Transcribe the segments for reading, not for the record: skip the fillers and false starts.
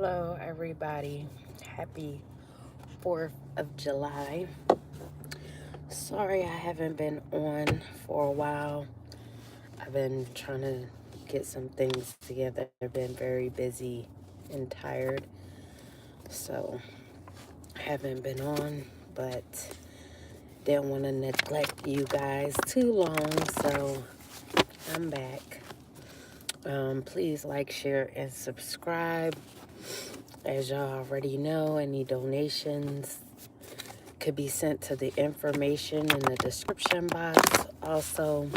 Hello, everybody. Happy 4th of July. Sorry I haven't been on for a while. I've been trying to get some things together. I've been very busy and tired. So I haven't been on, but didn't want to neglect you guys too long. So I'm back. Please like, share, and subscribe. As y'all already know, any donations could be sent to the information in the description box. Also,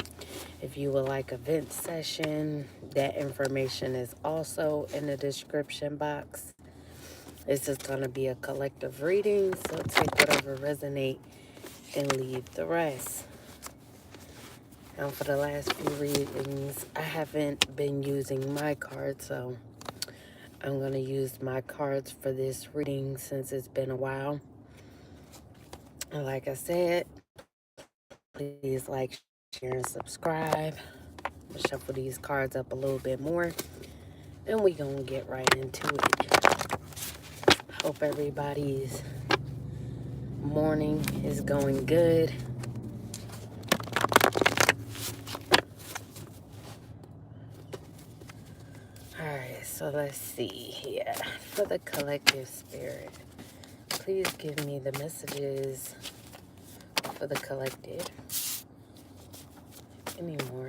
if you would like a vent session, that information is also in the description box. This is going to be a collective reading, so take whatever resonate and leave the rest. Now, for the last few readings, I haven't been using my cards, so I'm going to use my cards for this reading since it's been a while. And like I said, please like, share, and subscribe. Shuffle these cards up a little bit more, and we gonna get right into it. Hope everybody's morning is going good. All right, so let's see here. For the collective spirit, please give me the messages for the collective. Any more?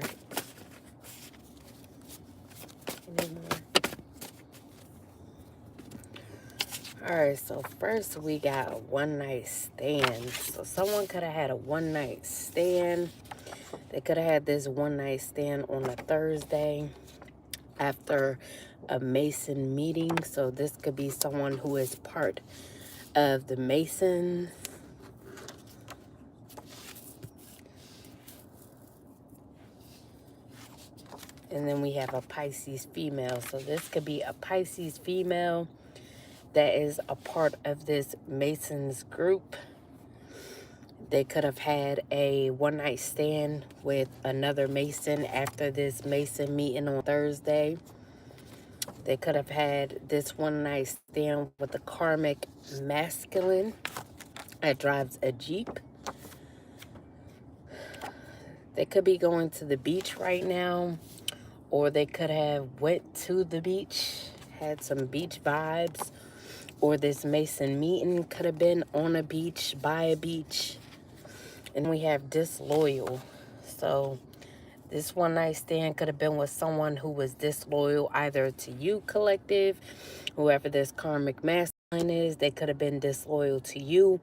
All right, so first we got a one night stand. So someone could have had a one night stand. They could have had this one night stand on a Thursday after a Mason meeting. So this could be someone who is part of the Masons. And then we have a Pisces female. So this could be a Pisces female that is a part of this Masons group. They could have had a one night stand with another Mason after this Mason meeting on Thursday. They could have had this one night stand with a karmic masculine that drives a Jeep. They could be going to the beach right now, or they could have went to the beach, had some beach vibes, or this Mason meeting could have been on a beach, by a beach. And we have disloyal. So this one night stand could have been with someone who was disloyal either to you, collective, whoever this karmic masculine is. They could have been disloyal to you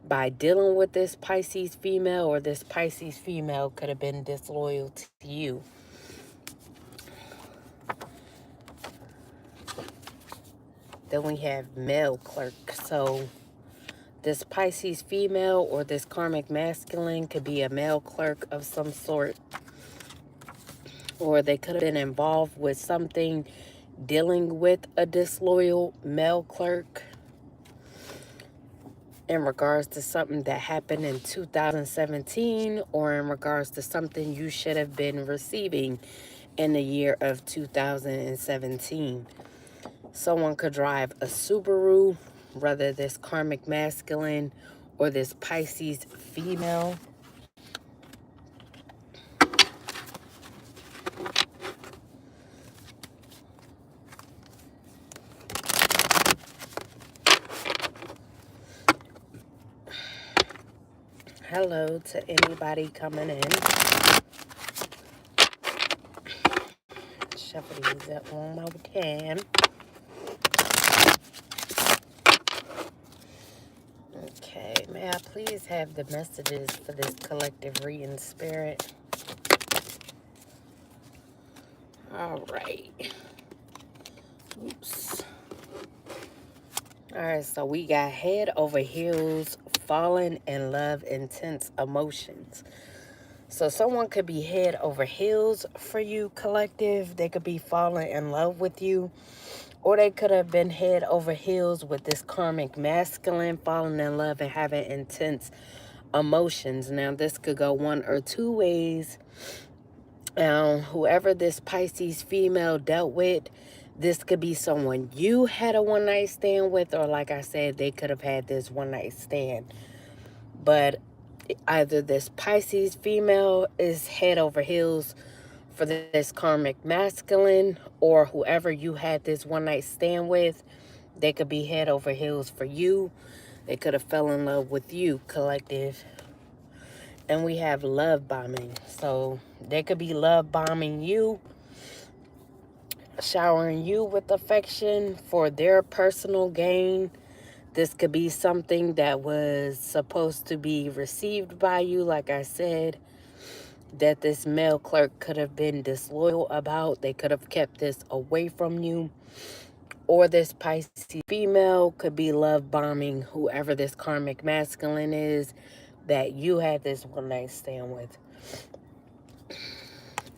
by dealing with this Pisces female, or this Pisces female could have been disloyal to you. Then we have male clerk. So this Pisces female or this karmic masculine could be a male clerk of some sort. Or they could have been involved with something dealing with a disloyal male clerk in regards to something that happened in 2017, or in regards to something you should have been receiving in the year of 2017. Someone could drive a Subaru, whether this karmic masculine or this Pisces female. Hello to anybody coming in. Shuffle these up one more time. Okay, may I please have the messages for this collective reading, spirit? All right. Oops. All right, so we got head over heels, falling in love, intense emotions. So someone could be head over heels for you, collective. They could be falling in love with you. Or they could have been head over heels with this karmic masculine, falling in love and having intense emotions. Now, this could go one or two ways. Whoever this Pisces female dealt with, This could be someone you had a one-night stand with, or like I said, they could have had this one-night stand. But either this Pisces female is head over heels for this karmic masculine, or whoever you had this one-night stand with, they could be head over heels for you. They could have fell in love with you, collective. And we have love bombing. So they could be love bombing you, showering you with affection for their personal gain. This could be something that was supposed to be received by you, like I said, that this male clerk could have been disloyal about. They could have kept this away from you. Or this Pisces female could be love bombing whoever this karmic masculine is that you had this one night stand with.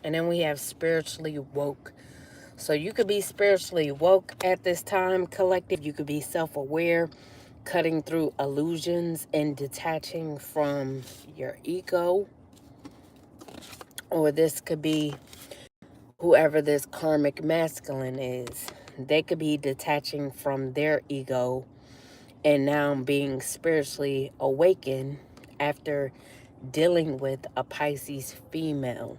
And then we have spiritually woke. So you could be spiritually woke at this time, collective. You could be self-aware, cutting through illusions and detaching from your ego. Or this could be whoever this karmic masculine is. They could be detaching from their ego and now being spiritually awakened after dealing with a Pisces female.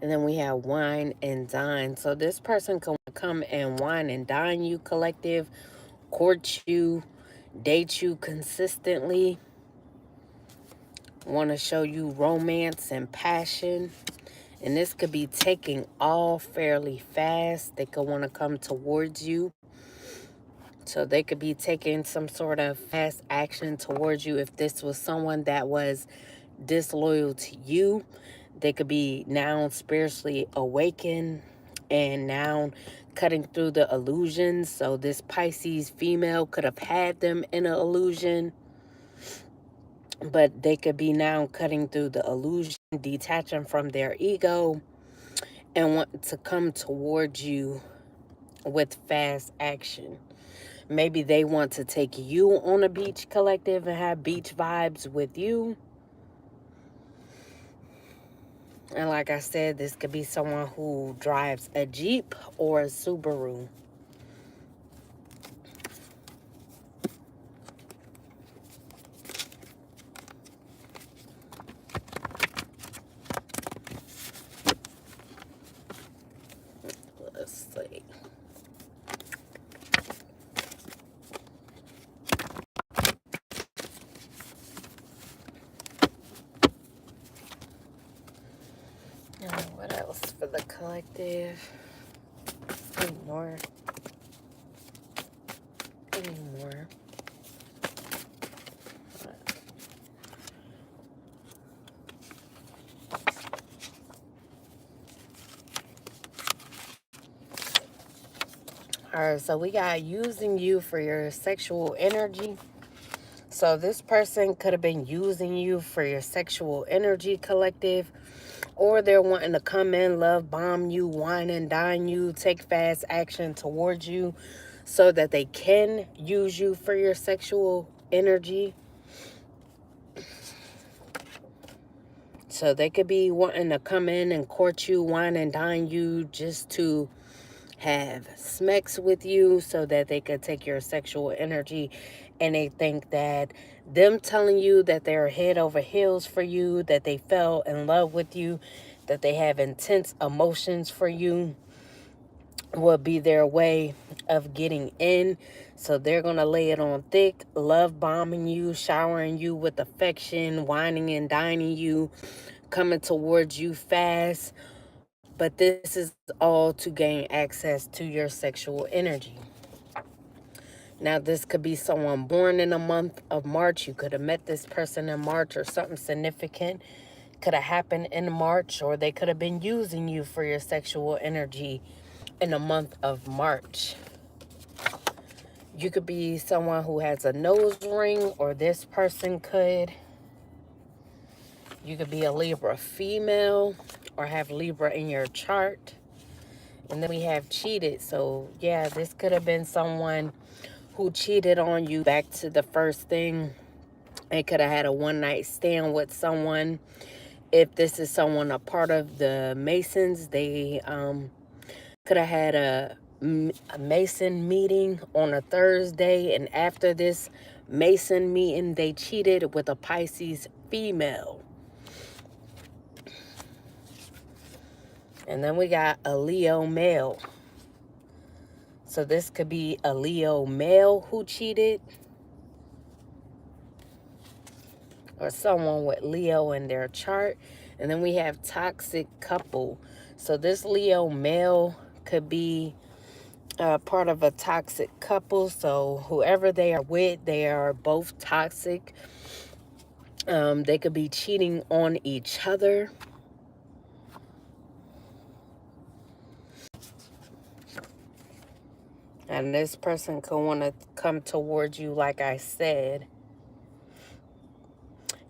And then we have wine and dine. So this person can come and wine and dine you, collective, court you, date you consistently, want to show you romance and passion. And this could be taking all fairly fast. They could want to come towards you. So they could be taking some sort of fast action towards you. If this was someone that was disloyal to you, they could be now spiritually awakened and now cutting through the illusions. So this Pisces female could have had them in an illusion, but they could be now cutting through the illusion, detaching from their ego, and want to come towards you with fast action. Maybe they want to take you on a beach, collective, and have beach vibes with you. And like I said, this could be someone who drives a Jeep or a Subaru. Let's see. What else for the collective? Any more? Alright, so we got using you for your sexual energy. So this person could have been using you for your sexual energy, collective. Or they're wanting to come in, love bomb you, wine and dine you, take fast action towards you so that they can use you for your sexual energy. So they could be wanting to come in and court you, wine and dine you, just to have sex with you so that they could take your sexual energy. And they think that them telling you that they're head over heels for you, that they fell in love with you, that they have intense emotions for you, will be their way of getting in. So they're going to lay it on thick, love bombing you, showering you with affection, whining and dining you, coming towards you fast. But this is all to gain access to your sexual energy. Now, this could be someone born in the month of March. You could have met this person in March, or something significant could have happened in March, or they could have been using you for your sexual energy in the month of March. You could be someone who has a nose ring, or this person could. You could be a Libra female or have Libra in your chart. And then we have cheated. So, yeah, this could have been someone who cheated on you. Back to the first thing. They could have had a one-night stand with someone. If this is someone a part of the Masons, they could have had a Mason meeting on a Thursday, and after this Mason meeting, they cheated with a Pisces female. And then we got a Leo male. So this could be a Leo male who cheated, or someone with Leo in their chart. And then we have toxic couple. So this Leo male could be part of a toxic couple. So whoever they are with, they are both toxic. They could be cheating on each other. And this person could want to come towards you, like I said.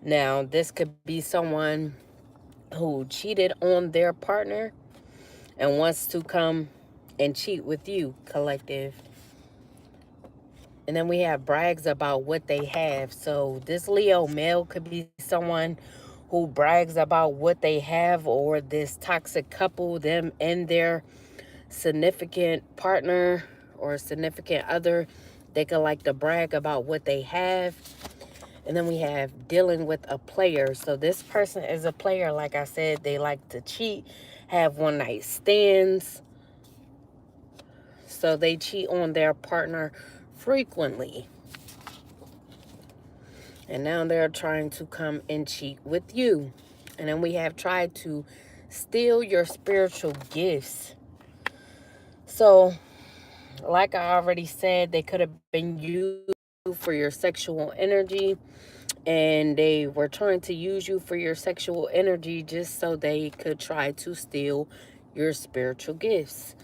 Now, this could be someone who cheated on their partner and wants to come and cheat with you, collective. And then we have brags about what they have. So this Leo male could be someone who brags about what they have, or this toxic couple, them and their significant partner or significant other, they could like to brag about what they have. And then we have dealing with a player. So this person is a player. Like I said, they like to cheat, have one night stands. So they cheat on their partner frequently. And now they're trying to come and cheat with you. And then we have tried to steal your spiritual gifts. So, like I already said, they could have been used for your sexual energy. And they were trying to use you for your sexual energy just so they could try to steal your spiritual gifts.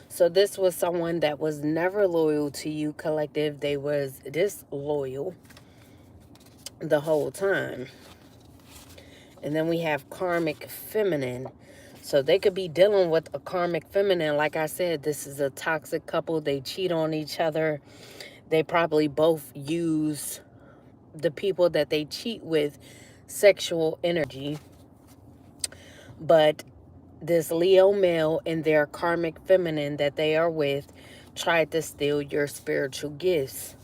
So this was someone that was never loyal to you, collective. They was disloyal the whole time. And then we have karmic feminine. So they could be dealing with a karmic feminine. Like I said, this is a toxic couple. They cheat on each other. They probably both use the people that they cheat with sexual energy. But this Leo male and their karmic feminine that they are with tried to steal your spiritual gifts.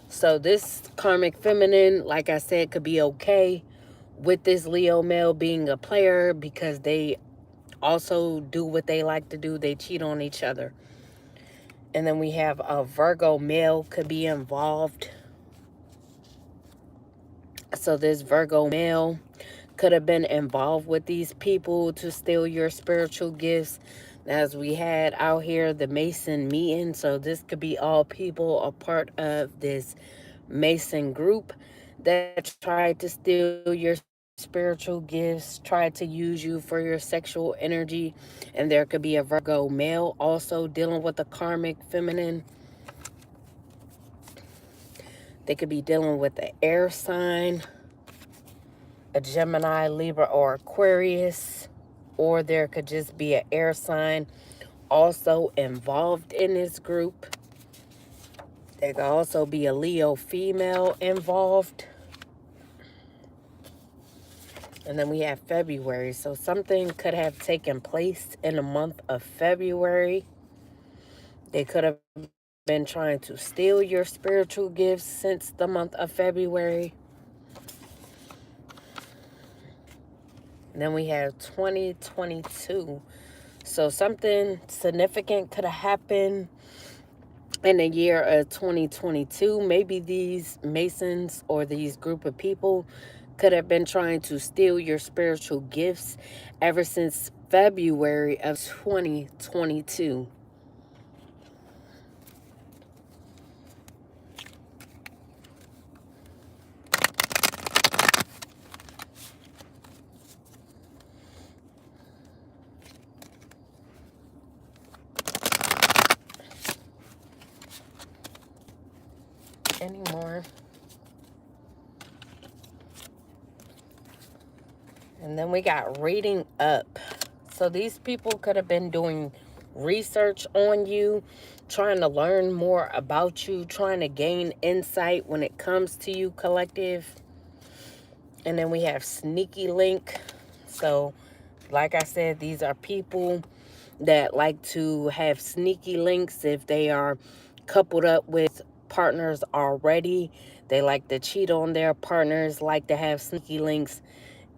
So this karmic feminine, like I said, could be okay with this Leo male being a player, because they also do what they like to do. They cheat on each other. And then we have a Virgo male could be involved. So this Virgo male could have been involved with these people to steal your spiritual gifts. As we had out here, the Mason meeting. So this could be all people a part of this Mason group that tried to steal your spiritual gifts, tried to use you for your sexual energy. And there could be a Virgo male also dealing with a karmic feminine. They could be dealing with the air sign, a Gemini, Libra, or Aquarius. Or there could just be an air sign also involved in this group. There could also be a Leo female involved. And then we have February. So something could have taken place in the month of February. They could have been trying to steal your spiritual gifts since the month of February. And then we have 2022. So something significant could have happened in the year of 2022. Maybe these Masons or these group of people could have been trying to steal your spiritual gifts ever since February of 2022. Anymore. And then we got reading up. So these people could have been doing research on you, trying to learn more about you, trying to gain insight when it comes to you, collective. And then we have sneaky link. So, like I said, these are people that like to have sneaky links if they are coupled up with partners already. They like to cheat on their partners, like to have sneaky links.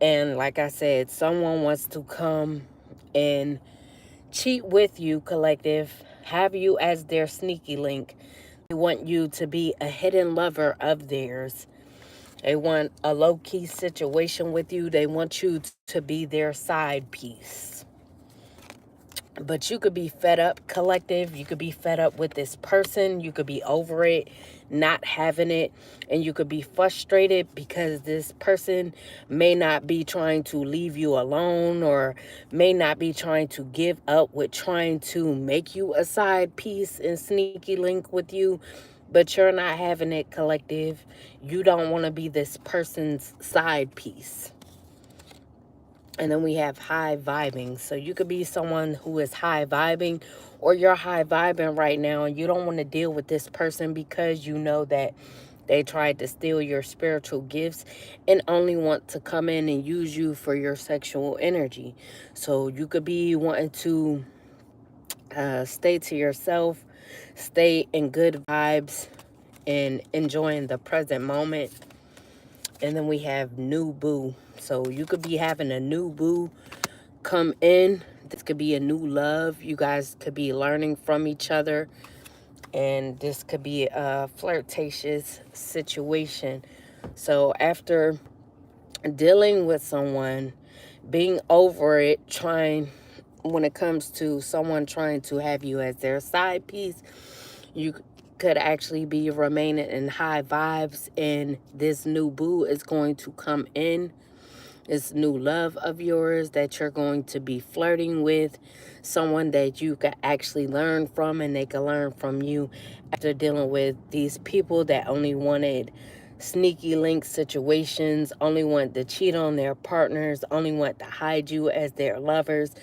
And like I said, someone wants to come and cheat with you, collective, have you as their sneaky link. They want you to be a hidden lover of theirs. They want a low-key situation with you. They want you to be their side piece. But you could be fed up, collective. You could be fed up with this person. You could be over it, not having it. And you could be frustrated because this person may not be trying to leave you alone, or may not be trying to give up with trying to make you a side piece and sneaky link with you. But you're not having it, collective. You don't want to be this person's side piece. And then we have high vibing. So you could be someone who is high vibing, or you're high vibing right now and you don't want to deal with this person because you know that they tried to steal your spiritual gifts and only want to come in and use you for your sexual energy. So you could be wanting to stay to yourself, stay in good vibes, and enjoying the present moment. And then we have new boo. So you could be having a new boo come in. This could be a new love. You guys could be learning from each other. And this could be a flirtatious situation. So after dealing with someone, being over it, when it comes to someone trying to have you as their side piece, you could actually be remaining in high vibes, and this new boo is going to come in. This new love of yours that you're going to be flirting with, someone that you can actually learn from and they can learn from you, after dealing with these people that only wanted sneaky link situations, only want to cheat on their partners, only want to hide you as their lovers.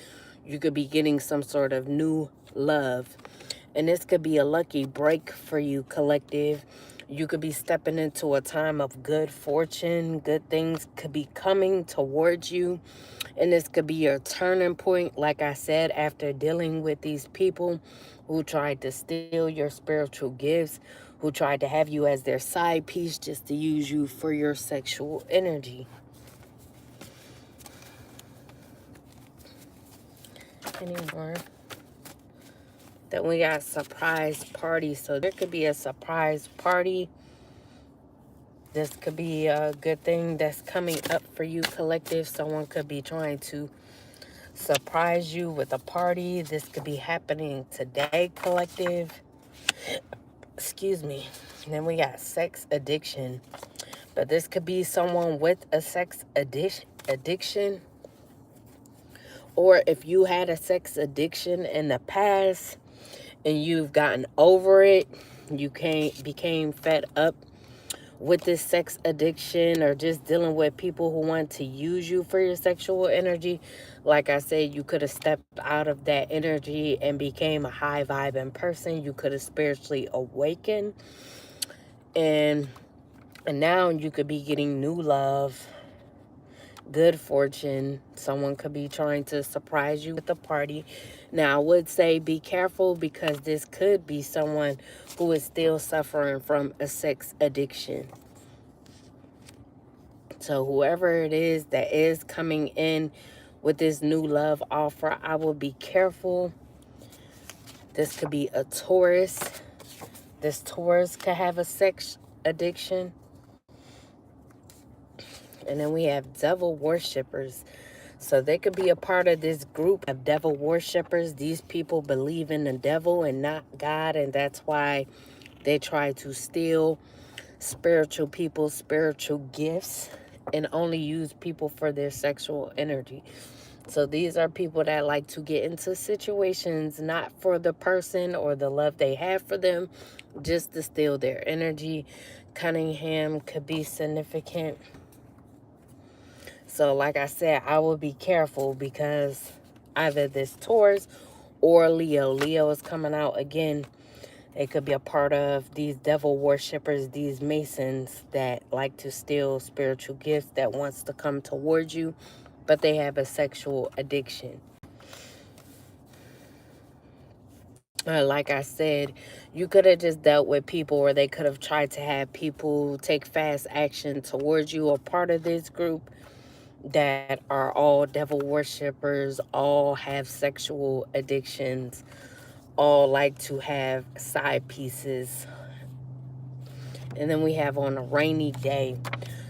You could be getting some sort of new love. And this could be a lucky break for you, collective. You could be stepping into a time of good fortune. Good things could be coming towards you. And this could be your turning point, like I said, after dealing with these people who tried to steal your spiritual gifts, who tried to have you as their side piece just to use you for your sexual energy. Any more? Then we got surprise party. So there could be a surprise party. This could be a good thing that's coming up for you, collective. Someone could be trying to surprise you with a party. This could be happening today, collective. Excuse me. And then we got sex addiction. But this could be someone with a sex addiction. Or if you had a sex addiction in the past and you've gotten over it, you became fed up with this sex addiction, or just dealing with people who want to use you for your sexual energy. Like I said, you could have stepped out of that energy and became a high vibing person. You could have spiritually awakened, and now you could be getting new love, good fortune. Someone could be trying to surprise you with a party. Now, I would say be careful, because this could be someone who is still suffering from a sex addiction. So whoever it is that is coming in with this new love offer, I will be careful. This could be a Taurus. This Taurus could have a sex addiction. And then we have devil worshippers. So they could be a part of this group of devil worshippers. These people believe in the devil and not God, and that's why they try to steal spiritual people's spiritual gifts and only use people for their sexual energy. So these are people that like to get into situations not for the person or the love they have for them, just to steal their energy. Cunningham could be significant. So like I said, I will be careful, because either this Taurus or Leo. Leo is coming out again. They could be a part of these devil worshippers, these masons that like to steal spiritual gifts, that wants to come towards you, but they have a sexual addiction. Like I said, you could have just dealt with people, or they could have tried to have people take fast action towards you, or part of this group that are all devil worshippers, all have sexual addictions, all like to have side pieces. And then we have on a rainy day.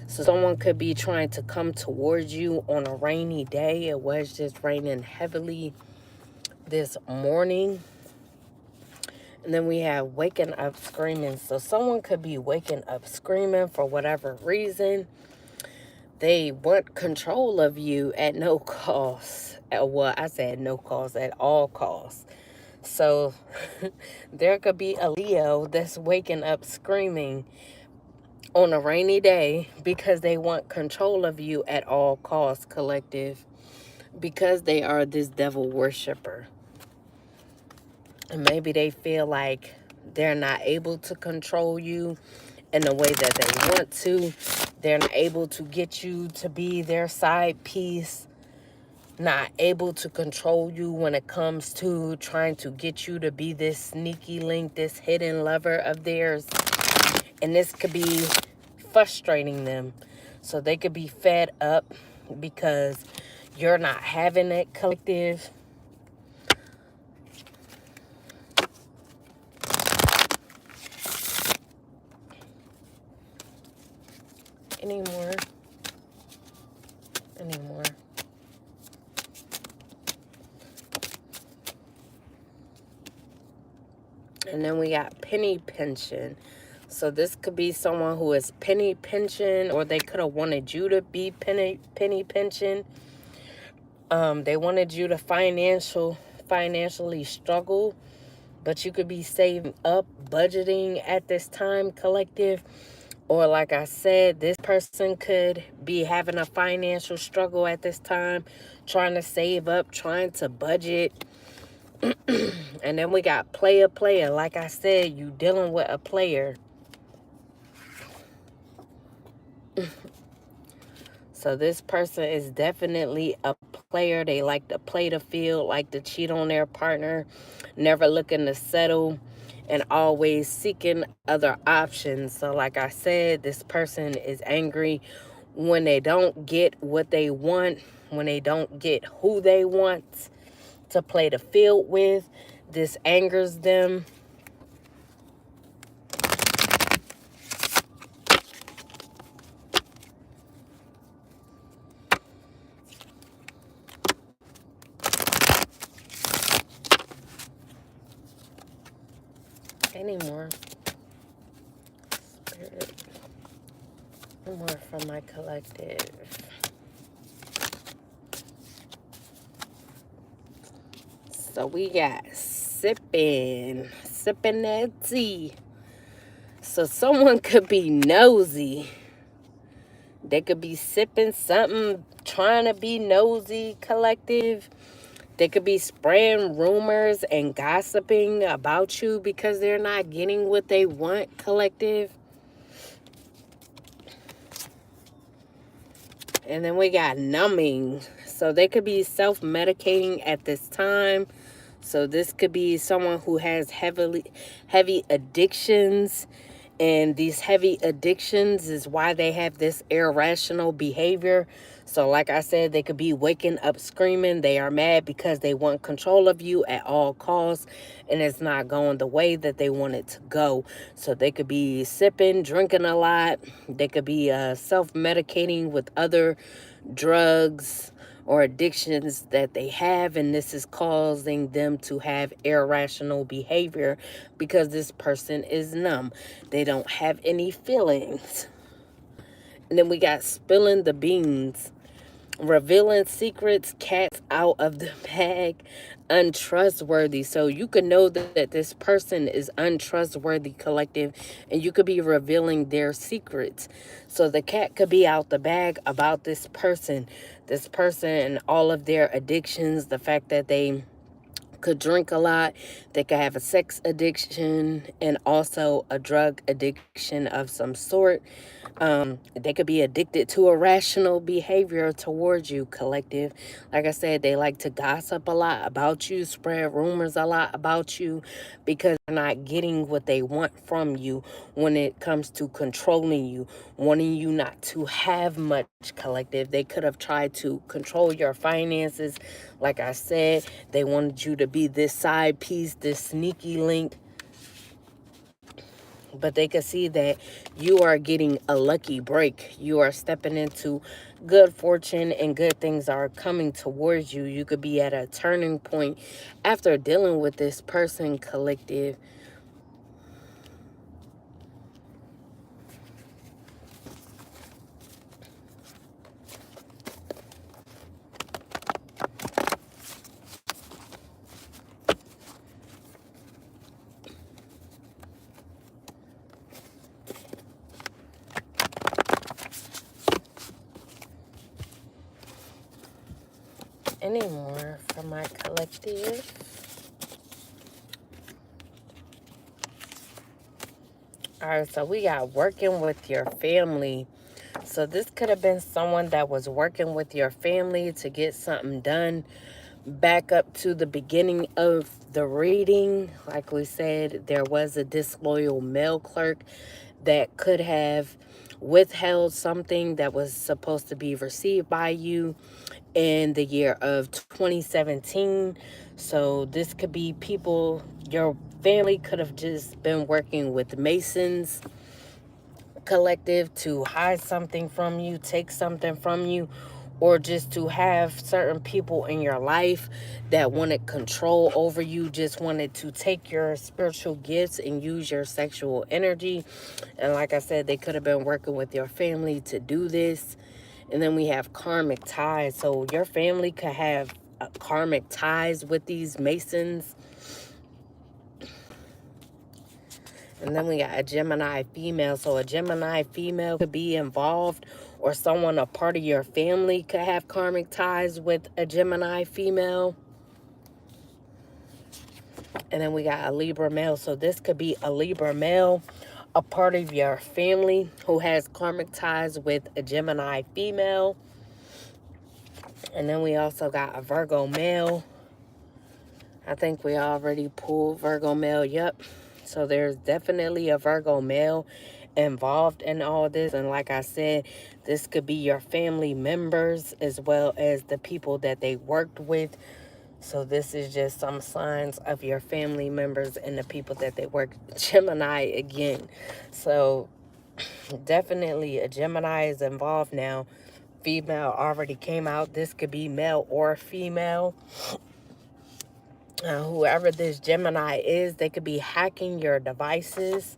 So someone could be trying to come towards you on a rainy day. It was just raining heavily this morning. And then we have waking up screaming. So someone could be waking up screaming for whatever reason. They want control of you at no cost. Well, I said no cost, at all costs. So there could be a Leo that's waking up screaming on a rainy day because they want control of you at all costs, collective, because they are this devil worshiper. And maybe they feel like they're not able to control you in the way that they want to. They're not able to get you to be their side piece, not able to control you when it comes to trying to get you to be this sneaky link, this hidden lover of theirs. And this could be frustrating them. So they could be fed up because you're not having it, collective. Anymore. And then we got penny pension. So this could be someone who is penny pension, or they could have wanted you to be penny pension. They wanted you to financially struggle, but you could be saving up, budgeting at this time, collective. Or like I said, this person could be having a financial struggle at this time, trying to save up, trying to budget. And then we got player. Like I said, you dealing with a player. So this person is definitely a player. They like to play the field, like to cheat on their partner, never looking to settle, and always seeking other options. So like I said, this person is angry when they don't get what they want, when they don't get who they want to play the field with. This angers them. Any more? Spirit. More from my collective. So we got sipping that tea. So someone could be nosy. They could be sipping something, trying to be nosy, collective. They could be spraying rumors and gossiping about you because they're not getting what they want, collective. And then we got numbing. So they could be self-medicating at this time. So this could be someone who has heavy addictions. And these heavy addictions is why they have this irrational behavior. So like I said, they could be waking up screaming. They are mad because they want control of you at all costs, and it's not going the way that they want it to go. So they could be sipping, drinking a lot. They could be self-medicating with other drugs or addictions that they have, and this is causing them to have irrational behavior because this person is numb. They don't have any feelings. And then we got spilling the beans, revealing secrets, cats out of the bag, untrustworthy. So you could know that this person is untrustworthy, collective, and you could be revealing their secrets. So the cat could be out the bag about this person and all of their addictions, the fact that they could drink a lot. They could have a sex addiction and also a drug addiction of some sort. They could be addicted to irrational behavior towards you, collective. Like I said, they like to gossip a lot about you, spread rumors a lot about you, because they're not getting what they want from you when it comes to controlling you, wanting you not to have much, collective. They could have tried to control your finances. Like I said, they wanted you to be this side piece, this sneaky link. But they could see that you are getting a lucky break. You are stepping into good fortune and good things are coming towards you. You could be at a turning point after dealing with this person, collective. Any more for my collective? All right, so we got working with your family. So this could have been someone that was working with your family to get something done. Back up to the beginning of the reading, like we said, there was a disloyal mail clerk that could have withheld something that was supposed to be received by you in the year of 2017. So this could be people, your family could have just been working with Masons, collective, to hide something from you, take something from you, or just to have certain people in your life that wanted control over you, just wanted to take your spiritual gifts and use your sexual energy. And like I said, they could have been working with your family to do this. And then we have karmic ties. So your family could have karmic ties with these Masons. And then we got a Gemini female. So a Gemini female could be involved, or someone, a part of your family, could have karmic ties with a Gemini female. And then we got a Libra male. So this could be a Libra male, a part of your family who has karmic ties with a Gemini female. And then we also got a Virgo male. I think we already pulled Virgo male. Yep. So there's definitely a Virgo male involved in all this. And like I said, this could be your family members as well as the people that they worked with. So this is just some signs of your family members and the people that they work. Gemini again. So definitely a Gemini is involved now. Female already came out. This could be male or female. Whoever this Gemini is, they could be hacking your devices.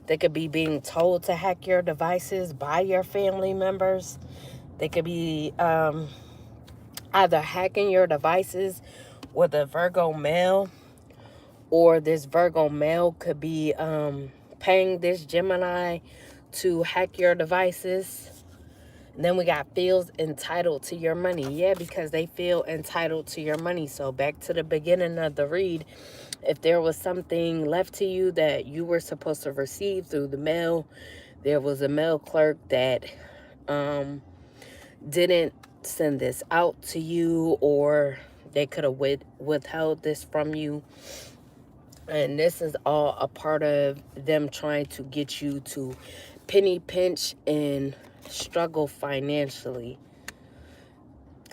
They could be being told to hack your devices by your family members. They could be either hacking your devices with a Virgo male, or this Virgo male could be paying this Gemini to hack your devices. And then we got feels entitled to your money. Yeah, because they feel entitled to your money. So back to the beginning of the read, if there was something left to you that you were supposed to receive through the mail, there was a mail clerk that didn't send this out to you, or they could have withheld this from you. And this is all a part of them trying to get you to penny pinch and struggle financially.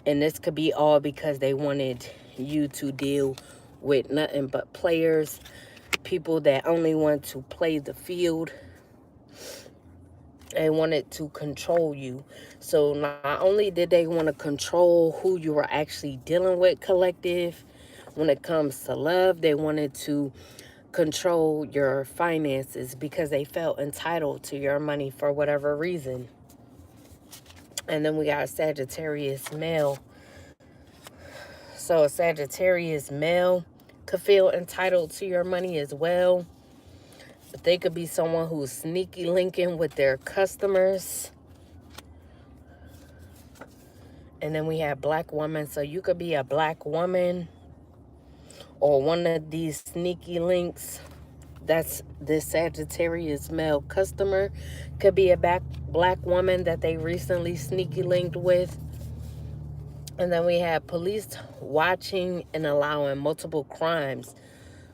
And this could be all because they wanted you to deal with nothing but players, people that only want to play the field. They wanted to control you. So not only did they want to control who you were actually dealing with, collective, when it comes to love, they wanted to control your finances because they felt entitled to your money for whatever reason. And then we got a Sagittarius male. So a Sagittarius male could feel entitled to your money as well. But they could be someone who's sneaky linking with their customers. And then we have black woman. So you could be a black woman or one of these sneaky links. That's this Sagittarius male customer. Could be a black woman that they recently sneaky linked with. And then we have police watching and allowing multiple crimes.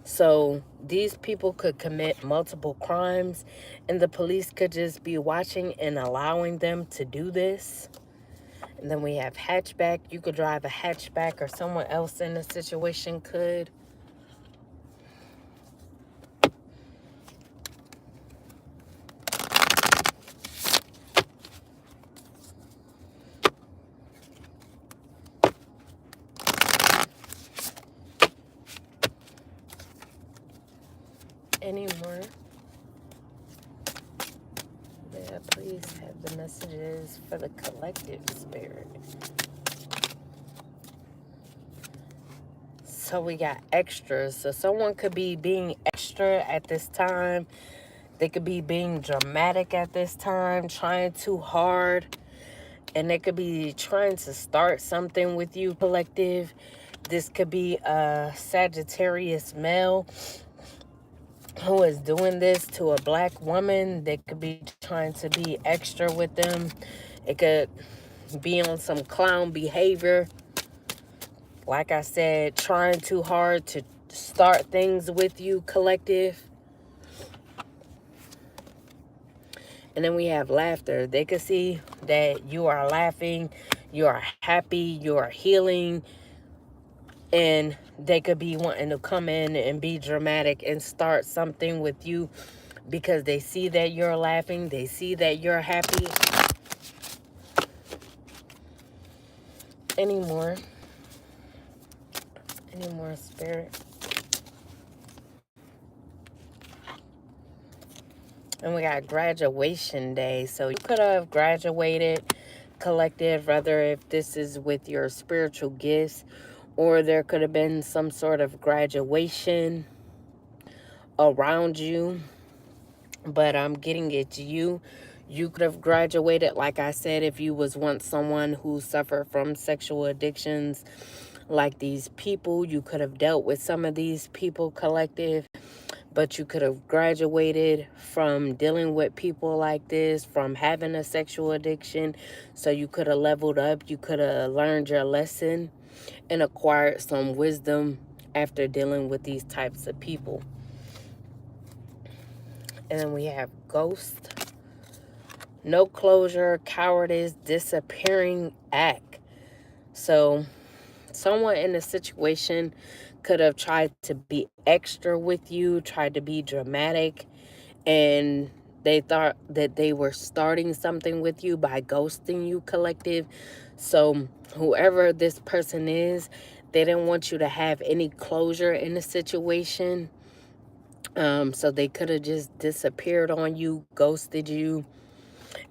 So these people could commit multiple crimes, and the police could just be watching and allowing them to do this. And then we have hatchback. You could drive a hatchback, or someone else in the situation could. Any more? Yeah, please have the messages for the collective spirit. So we got extras. So someone could be being extra at this time. They could be being dramatic at this time, trying too hard. And they could be trying to start something with you, collective. This could be a Sagittarius male who is doing this to a black woman. They could be trying to be extra with them. It could be on some clown behavior. Like I said, trying too hard to start things with you, collective. And then we have laughter. They could see that you are laughing, you are happy, you are healing. And they could be wanting to come in and be dramatic and start something with you because they see that you're laughing. They see that you're happy. Any more? Any more, spirit? And we got graduation day. So you could have graduated, collective, whether if this is with your spiritual gifts, or there could have been some sort of graduation around you. But I'm getting it to you. You could have graduated, like I said, if you was once someone who suffered from sexual addictions like these people. You could have dealt with some of these people, collective. But you could have graduated from dealing with people like this, from having a sexual addiction. So you could have leveled up. You could have learned your lesson and acquired some wisdom after dealing with these types of people. And then we have ghost, no closure, cowardice, disappearing act. So someone in the situation could have tried to be extra with you, tried to be dramatic, and they thought that they were starting something with you by ghosting you, collective. So whoever this person is, they didn't want you to have any closure in the situation. So they could have just disappeared on you, ghosted you.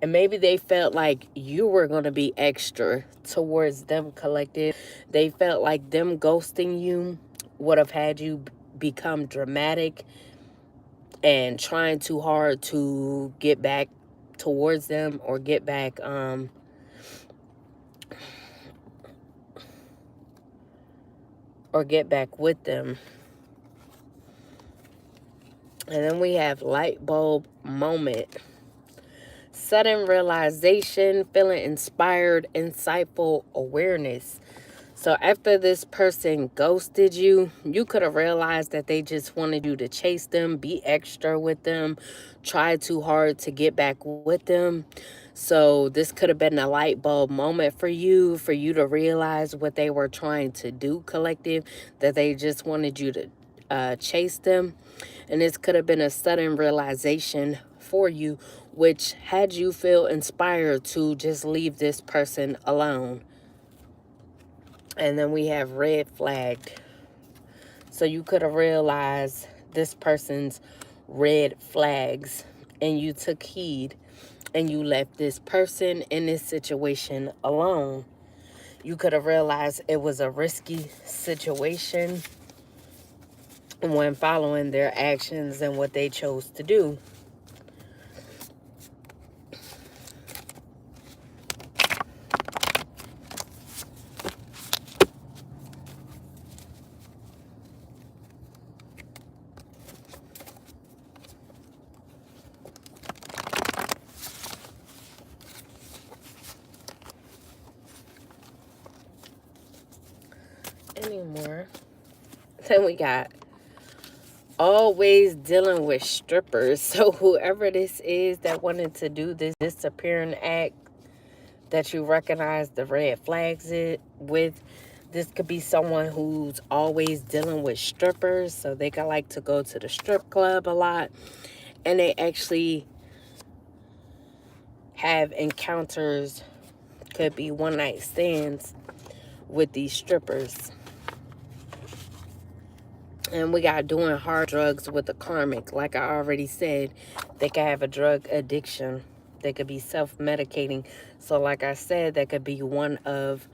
And maybe they felt like you were going to be extra towards them, collective. They felt like them ghosting you would have had you become dramatic and trying too hard to get back towards them or get back with them. And then we have light bulb moment. Sudden realization, feeling inspired, insightful awareness. So after this person ghosted you, you could have realized that they just wanted you to chase them, be extra with them, try too hard to get back with them. So this could have been a light bulb moment for you to realize what they were trying to do, collective, that they just wanted you to chase them. And this could have been a sudden realization for you, which had you feel inspired to just leave this person alone. And then we have red flag. So you could have realized this person's red flags and you took heed and you left this person in this situation alone. You could have realized it was a risky situation when following their actions and what they chose to do. anymore. Then we got always dealing with strippers. So whoever this is that wanted to do this disappearing act that you recognize the red flags with, this could be someone who's always dealing with strippers. So they could like to go to the strip club a lot, and they actually have encounters, could be one night stands with these strippers. And we got doing hard drugs with the karmic. Like I already said, they could have a drug addiction. They could be self-medicating. So like I said, that could be one of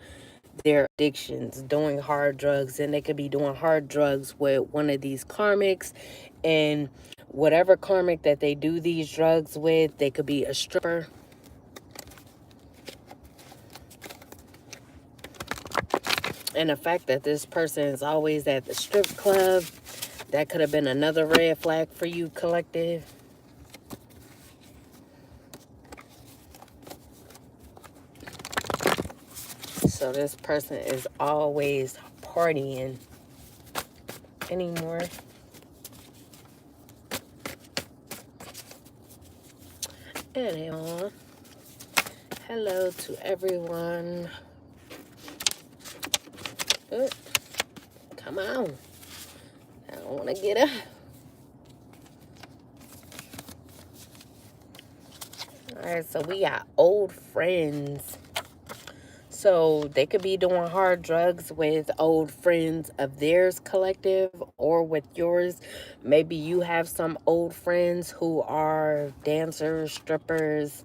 their addictions, doing hard drugs. And they could be doing hard drugs with one of these karmics. And whatever karmic that they do these drugs with, they could be a stripper. And the fact that this person is always at the strip club, that could have been another red flag for you, collective. So this person is always partying anymore. Anyhow, hello to everyone. Oh, come on. I don't want to get up. Alright, so we got old friends. So they could be doing hard drugs with old friends of theirs, collective, or with yours. Maybe you have some old friends who are dancers, strippers,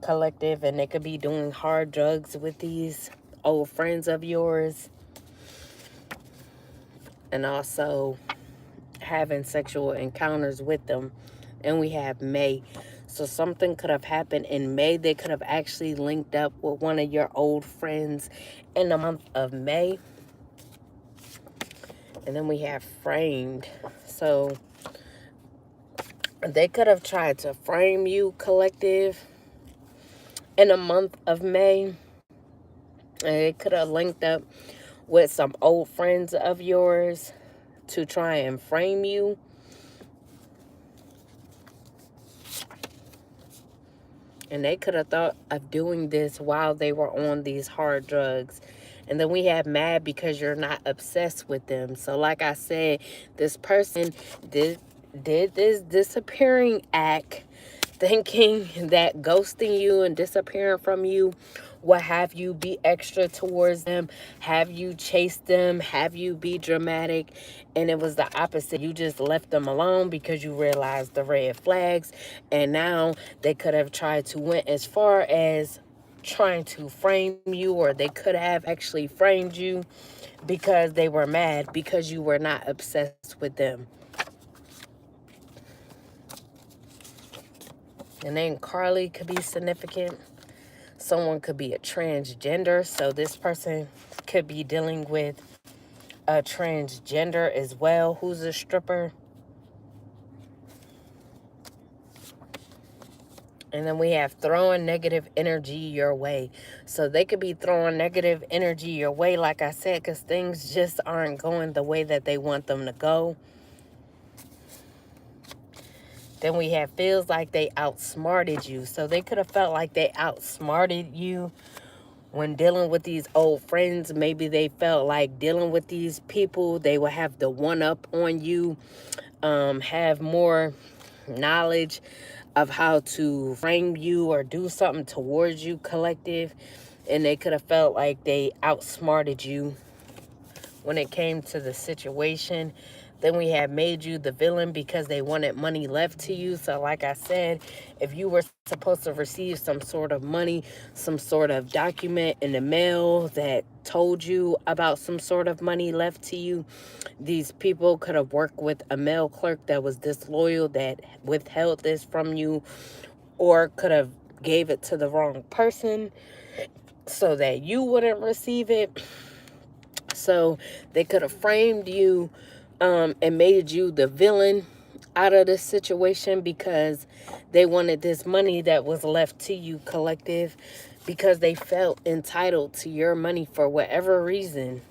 collective, and they could be doing hard drugs with these old friends of yours. And also having sexual encounters with them. And we have May. So something could have happened in May. They could have actually linked up with one of your old friends in the month of May. And then we have framed. So they could have tried to frame you, collective, in the month of May. And it could have linked up with some old friends of yours to try and frame you. And they could have thought of doing this while they were on these hard drugs. And then we have mad because you're not obsessed with them. So like I said, this person did this disappearing act, thinking that ghosting you and disappearing from you will have you be extra towards them, have you chase them, have you be dramatic. And it was the opposite. You just left them alone because you realized the red flags. And now they could have tried to went as far as trying to frame you, or they could have actually framed you because they were mad because you were not obsessed with them. And then Carly could be significant. Someone could be a transgender. So this person could be dealing with a transgender as well who's a stripper. And then we have throwing negative energy your way. So they could be throwing negative energy your way, like I said, because things just aren't going the way that they want them to go. Then we have feels like they outsmarted you. So they could have felt like they outsmarted you when dealing with these old friends. Maybe they felt like dealing with these people, they will have the one up on you, have more knowledge of how to frame you or do something towards you, collective. And they could have felt like they outsmarted you when it came to the situation. Then we have made you the villain because they wanted money left to you. So like I said, if you were supposed to receive some sort of money, some sort of document in the mail that told you about some sort of money left to you, these people could have worked with a mail clerk that was disloyal, that withheld this from you, or could have gave it to the wrong person so that you wouldn't receive it. So they could have framed you and made you the villain out of this situation because they wanted this money that was left to you, collective, because they felt entitled to your money for whatever reason.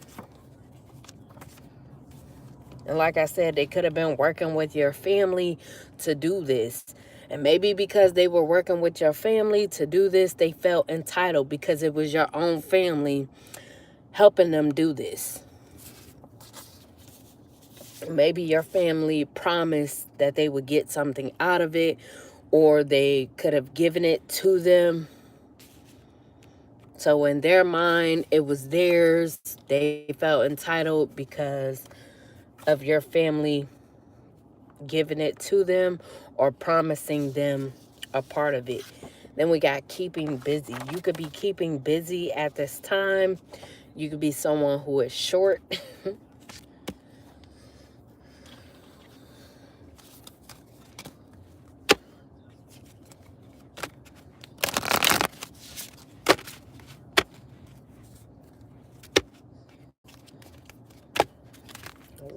And like I said, they could have been working with your family to do this. And maybe because they were working with your family to do this, they felt entitled because it was your own family helping them do this. Maybe your family promised that they would get something out of it, or they could have given it to them. So in their mind, it was theirs. They felt entitled because of your family giving it to them or promising them a part of it. Then we got keeping busy. You could be keeping busy at this time. You could be someone who is short.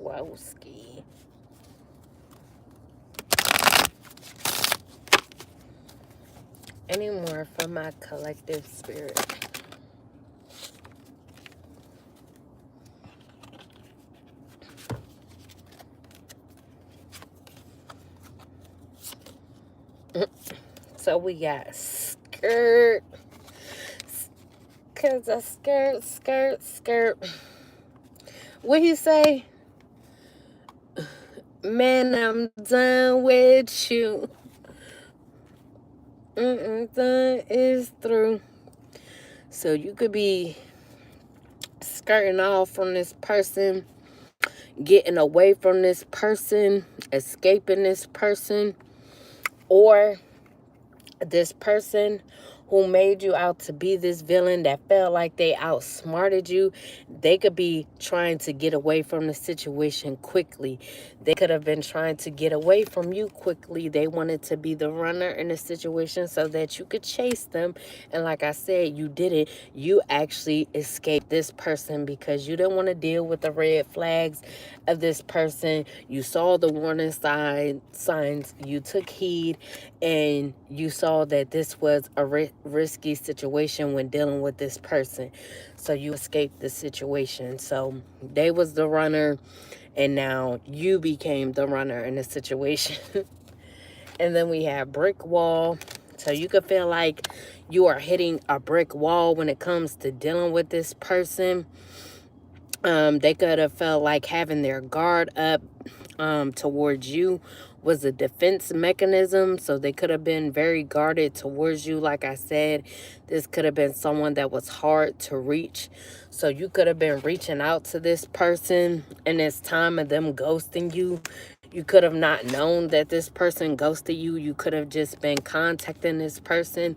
Wowski. Any more from my collective spirit? So we got skirt. Cause a skirt. What he say? Man, I'm done with you. Done is through. So you could be skirting off from this person, getting away from this person, escaping this person, or this person who made you out to be this villain that felt like they outsmarted you. They could be trying to get away from the situation quickly. They could have been trying to get away from you quickly. They wanted to be the runner in the situation so that you could chase them. And like I said, you did it. You actually escaped this person because you didn't want to deal with the red flags of this person. You saw the warning signs. You took heed, and you saw that this was a risky situation when dealing with this person. So you escaped the situation. So they was the runner, and now you became the runner in the situation. And then we have brick wall. So you could feel like you are hitting a brick wall when it comes to dealing with this person. They could have felt like having their guard up towards you was a defense mechanism. So they could have been very guarded towards you. Like I said, this could have been someone that was hard to reach. So you could have been reaching out to this person, and it's time of them ghosting you. You could have not known that this person ghosted you. You could have just been contacting this person,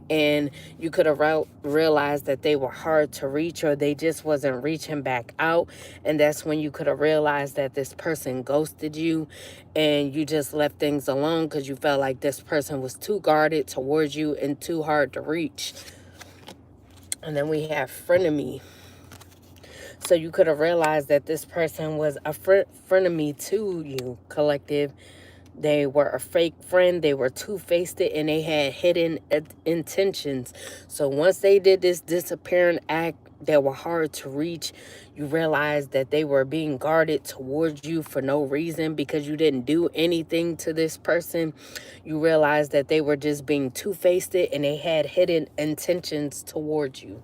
and you could have realized that they were hard to reach, or they just wasn't reaching back out. And that's when you could have realized that this person ghosted you, and you just left things alone because you felt like this person was too guarded towards you and too hard to reach. And then we have frenemy. So you could have realized that this person was a frenemy to you, collective. They were a fake friend. They were two-faced, and they had hidden intentions. So once they did this disappearing act that were hard to reach, you realized that they were being guarded towards you for no reason because you didn't do anything to this person. You realized that they were just being two-faced, and they had hidden intentions towards you.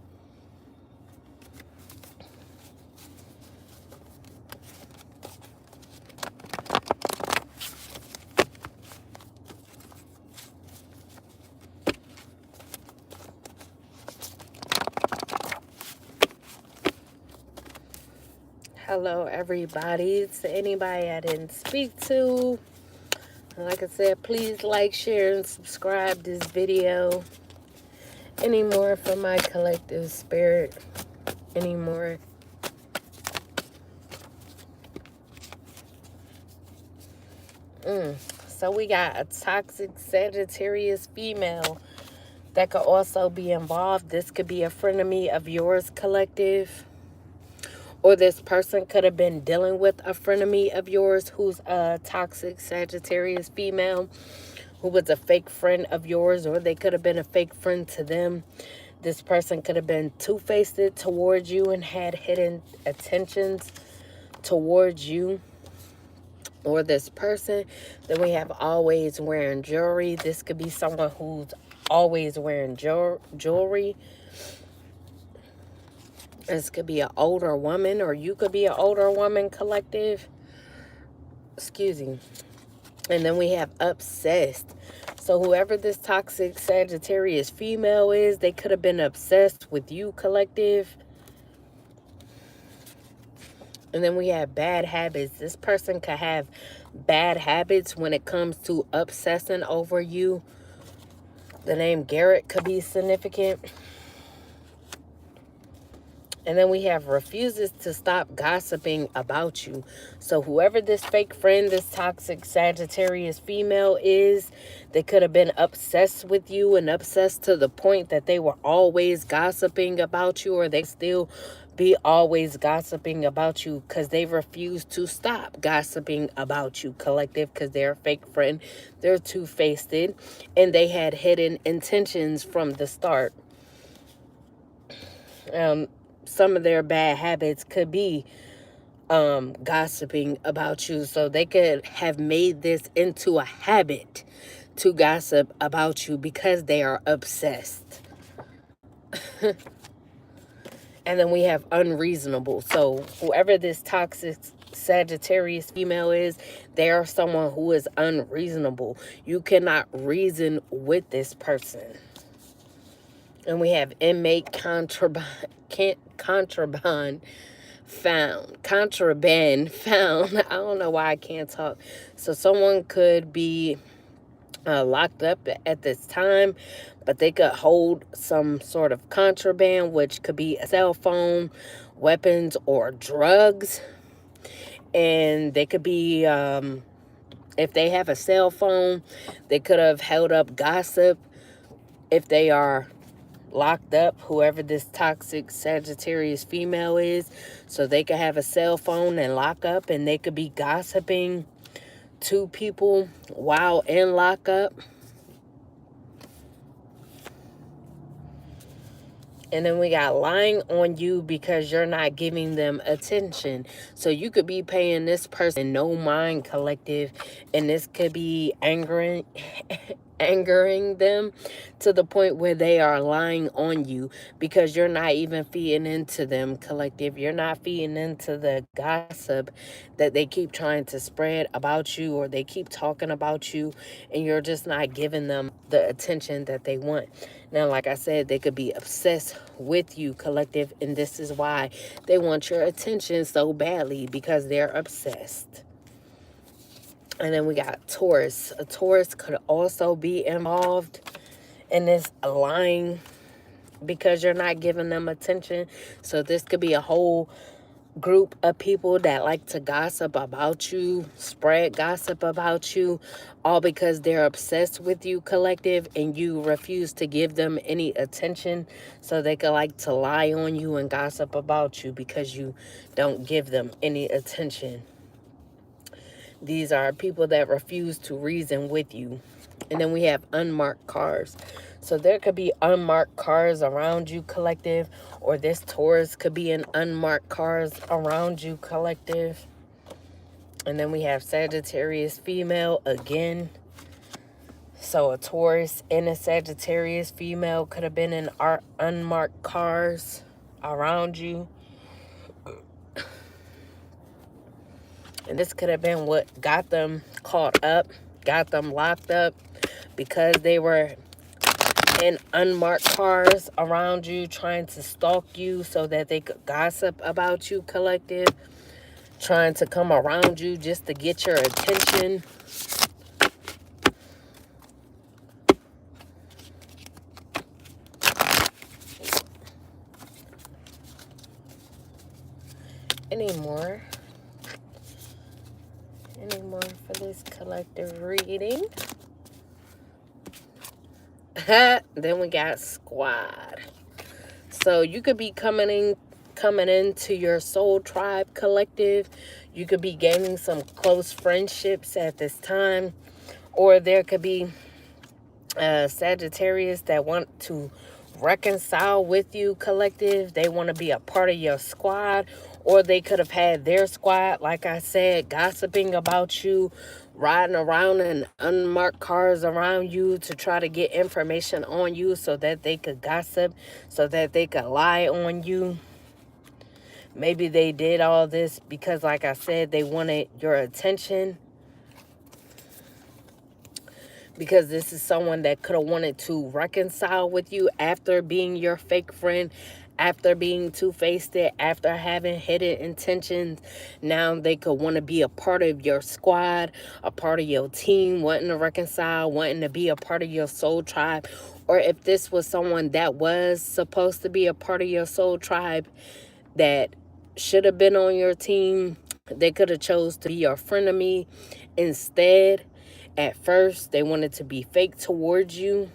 Hello, everybody. To anybody I didn't speak to, like I said, please like, share, and subscribe this video. Any more from my collective spirit? Any more? So we got a toxic Sagittarius female that could also be involved. This could be a frenemy of yours, collective. Or this person could have been dealing with a frenemy of yours who's a toxic Sagittarius female, who was a fake friend of yours, or they could have been a fake friend to them. This person could have been two-faced towards you and had hidden attentions towards you. or this person. Then we have always wearing jewelry. This could be someone who's always wearing jewelry. This could be an older woman, or you could be an older woman, collective. Excuse me. And then we have obsessed. So whoever this toxic Sagittarius female is, they could have been obsessed with you, collective. And then we have bad habits. This person could have bad habits when it comes to obsessing over you. The name Garrett could be significant. And then we have refuses to stop gossiping about you. So whoever this fake friend, this toxic Sagittarius female is, they could have been obsessed with you and obsessed to the point that they were always gossiping about you, or they still be always gossiping about you because they refuse to stop gossiping about you, collective, because they're a fake friend. They're two-faced, and they had hidden intentions from the start. Some of their bad habits could be gossiping about you. So they could have made this into a habit to gossip about you because they are obsessed. And then we have unreasonable. So whoever this toxic Sagittarius female is, they are someone who is unreasonable. You cannot reason with this person. And we have inmate contraband found. Contraband found. I don't know why I can't talk. So someone could be locked up at this time, but they could hold some sort of contraband, which could be a cell phone, weapons, or drugs. And they could be, if they have a cell phone, they could have held up gossip. If they are locked up, whoever this toxic Sagittarius female is, so they could have a cell phone and lock up, and they could be gossiping to people while in lockup. And then we got lying on you because you're not giving them attention. So you could be paying this person no mind, collective, and this could be angering them to the point where they are lying on you because you're not even feeding into them, collective. You're not feeding into the gossip that they keep trying to spread about you, or they keep talking about you, and you're just not giving them the attention that they want. Now, like I said, they could be obsessed with you, collective, and this is why they want your attention so badly, because they're obsessed. And then we got Taurus. A Taurus could also be involved in this lying because you're not giving them attention. So this could be a whole group of people that like to gossip about you, spread gossip about you, all because they're obsessed with you, collective, and you refuse to give them any attention. So they could like to lie on you and gossip about you because you don't give them any attention. These are people that refuse to reason with you. And then we have unmarked cars. So there could be unmarked cars around you, collective, or this Taurus could be in unmarked cars around you, collective. And then we have Sagittarius female again. So a Taurus and a Sagittarius female could have been in unmarked cars around you. And this could have been what got them caught up, got them locked up, because they were in unmarked cars around you, trying to stalk you so that they could gossip about you, collective, trying to come around you just to get your attention. Any more for this collective reading? Then we got squad. So you could be coming into your soul tribe, collective. You could be gaining some close friendships at this time, or there could be Sagittarius that want to reconcile with you, collective. They want to be a part of your squad, or they could have had their squad, like I said, gossiping about you, riding around in unmarked cars around you to try to get information on you so that they could gossip, so that they could lie on you. Maybe they did all this because, like I said, they wanted your attention. Because this is someone that could have wanted to reconcile with you after being your fake friend, after being two-faced, after having hidden intentions. Now they could want to be a part of your squad, a part of your team, wanting to reconcile, wanting to be a part of your soul tribe. Or if this was someone that was supposed to be a part of your soul tribe that should have been on your team, they could have chose to be your frenemy instead. At first, they wanted to be fake towards you.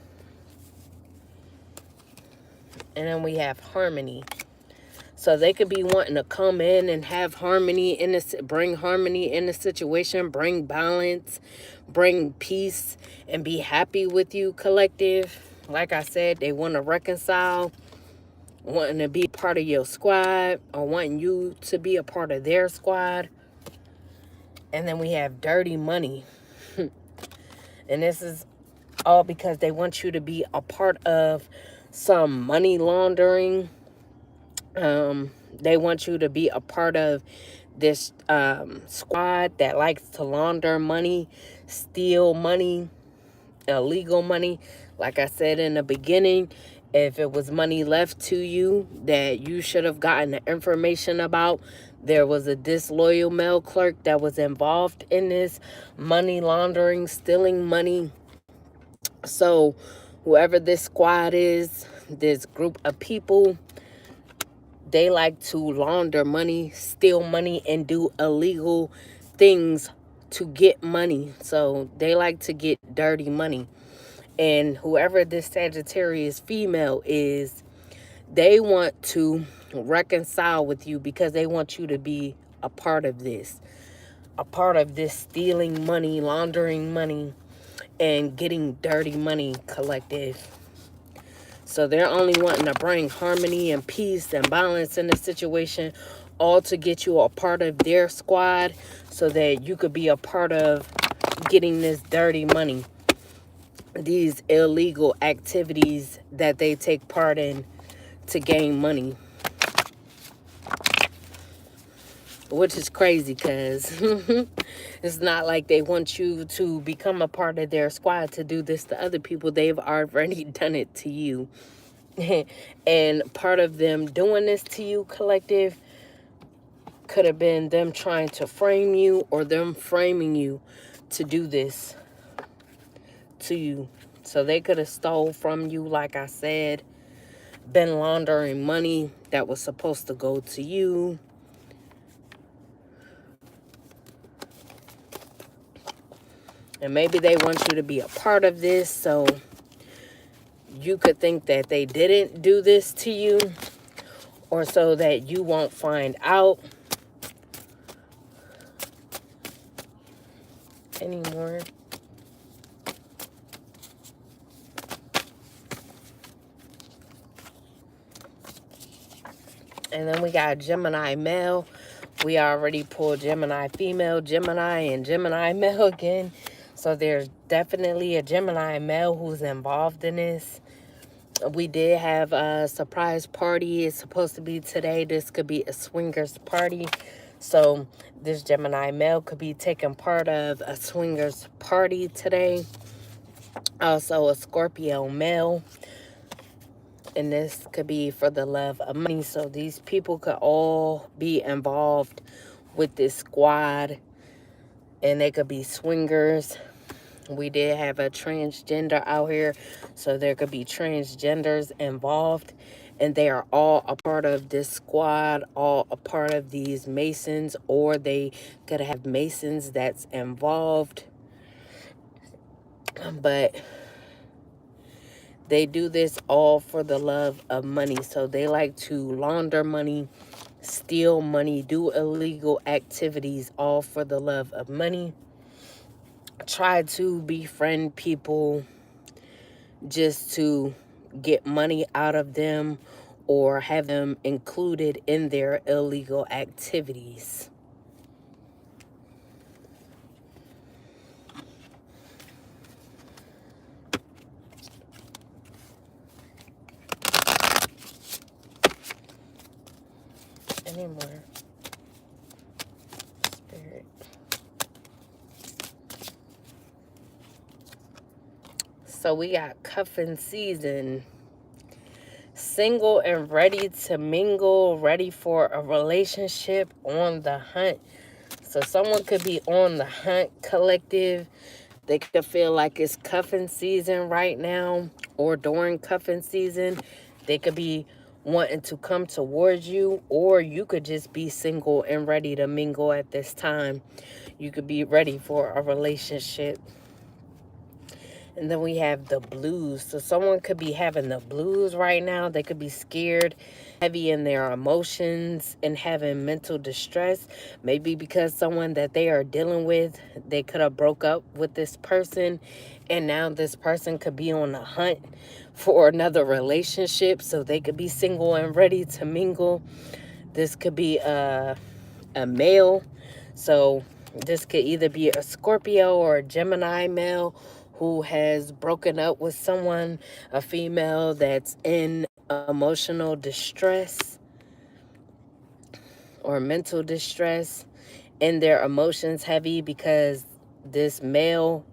And then we have harmony. So they could be wanting to come in and have harmony in this, bring harmony in the situation, bring balance, bring peace, and be happy with you, collective. Like I said, they want to reconcile, wanting to be part of your squad, or wanting you to be a part of their squad. And then we have dirty money. And this is all because they want you to be a part of some money laundering. They want you to be a part of this squad that likes to launder money, steal money, illegal money. Like I said in the beginning, if it was money left to you that you should have gotten the information about, there was a disloyal mail clerk that was involved in this money laundering, stealing money. So whoever this squad is, this group of people, they like to launder money, steal money, and do illegal things to get money. So they like to get dirty money. And whoever this Sagittarius female is, they want to reconcile with you because they want you to be a part of this. A part of this stealing money, laundering money, and getting dirty money, collective. So they're only wanting to bring harmony and peace and balance in the situation, all to get you a part of their squad so that you could be a part of getting this dirty money, these illegal activities that they take part in to gain money. Which is crazy because it's not like they want you to become a part of their squad to do this to other people. They've already done it to you. And part of them doing this to you, collective, could have been them trying to frame you or them framing you to do this to you. So they could have stole from you, like I said, been laundering money that was supposed to go to you. And maybe they want you to be a part of this, so you could think that they didn't do this to you, or so that you won't find out anymore. And then we got Gemini male. We already pulled Gemini female, Gemini, and Gemini male again. So there's definitely a Gemini male who's involved in this. We did have a surprise party. It's supposed to be today. This could be a swingers party. So this Gemini male could be taking part of a swingers party today. Also a Scorpio male. And this could be for the love of money. So these people could all be involved with this squad. And they could be swingers. We did have a transgender out here. So there could be transgenders involved. And they are all a part of this squad. All a part of these Masons. Or they could have Masons that's involved. But they do this all for the love of money. So they like to launder money, steal money, do illegal activities, all for the love of money. Try to befriend people just to get money out of them or have them included in their illegal activities. Any more? Spirit. So we got cuffing season. Single and ready to mingle, ready for a relationship, on the hunt. So someone could be on the hunt, collective. They could feel like it's cuffing season right now, or during cuffing season. They could be wanting to come towards you, or you could just be single and ready to mingle at this time. You could be ready for a relationship. And then we have the blues. So someone could be having the blues right now. They could be scared, heavy in their emotions, and having mental distress. Maybe because someone that they are dealing with, they could have broke up with this person, and now this person could be on the hunt for another relationship. So they could be single and ready to mingle. This could be a male. So this could either be a Scorpio or a Gemini male who has broken up with someone, a female that's in emotional distress or mental distress, and their emotions heavy because this male,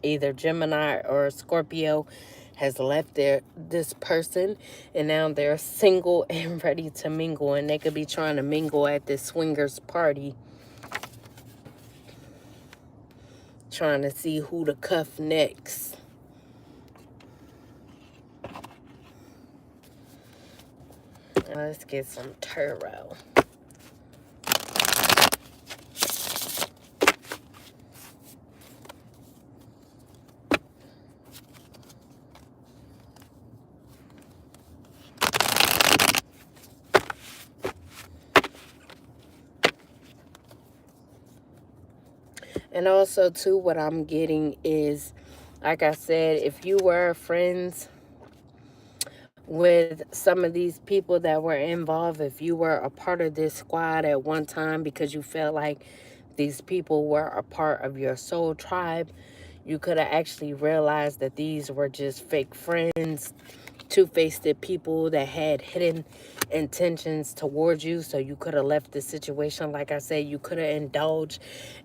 either Gemini or Scorpio, has left this person, and now they're single and ready to mingle, and they could be trying to mingle at this swingers party, trying to see who to cuff next. Let's get some tarot. And also, too, what I'm getting is, like I said, if you were friends with some of these people that were involved, if you were a part of this squad at one time because you felt like these people were a part of your soul tribe, you could have actually realized that these were just fake friends, two-faced people that had hidden intentions towards you. So you could have left the situation. Like I said, you could have indulged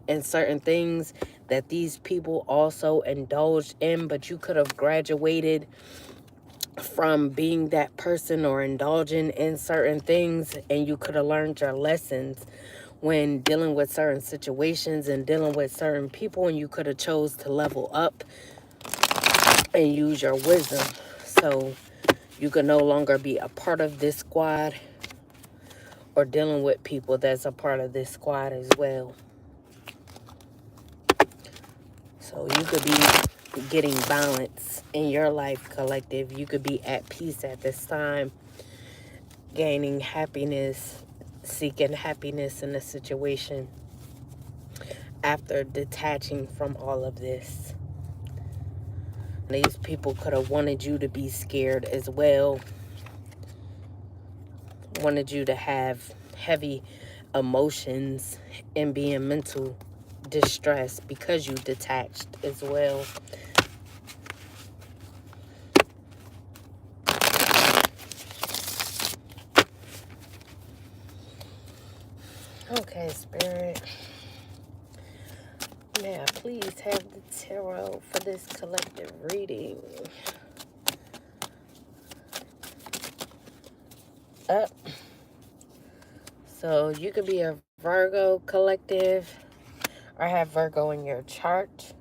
in certain things that these people also indulged in, but you could have graduated from being that person or indulging in certain things, and you could have learned your lessons when dealing with certain situations and dealing with certain people, and you could have chose to level up and use your wisdom. So you can no longer be a part of this squad or dealing with people that's a part of this squad as well. So you could be getting balance in your life, collective. You could be at peace at this time, gaining happiness, seeking happiness in the situation after detaching from all of this. These people could have wanted you to be scared as well, wanted you to have heavy emotions and be in mental distress because you detached as well. Okay, Spirit. Now, please have the tarot for this collective reading. Up. So you could be a Virgo collective or have Virgo in your chart.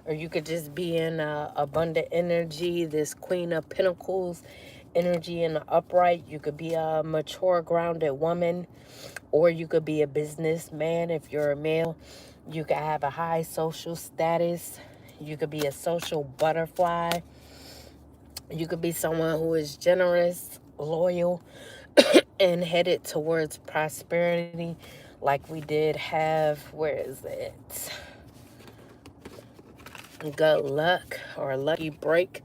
Or you could just be in abundant energy, this Queen of Pentacles energy in the upright. You could be a mature, grounded woman. Or you could be a businessman if you're a male. You could have a high social status. You could be a social butterfly. You could be someone who is generous, loyal, and headed towards prosperity. Like we did have, where is it? Good luck or lucky break.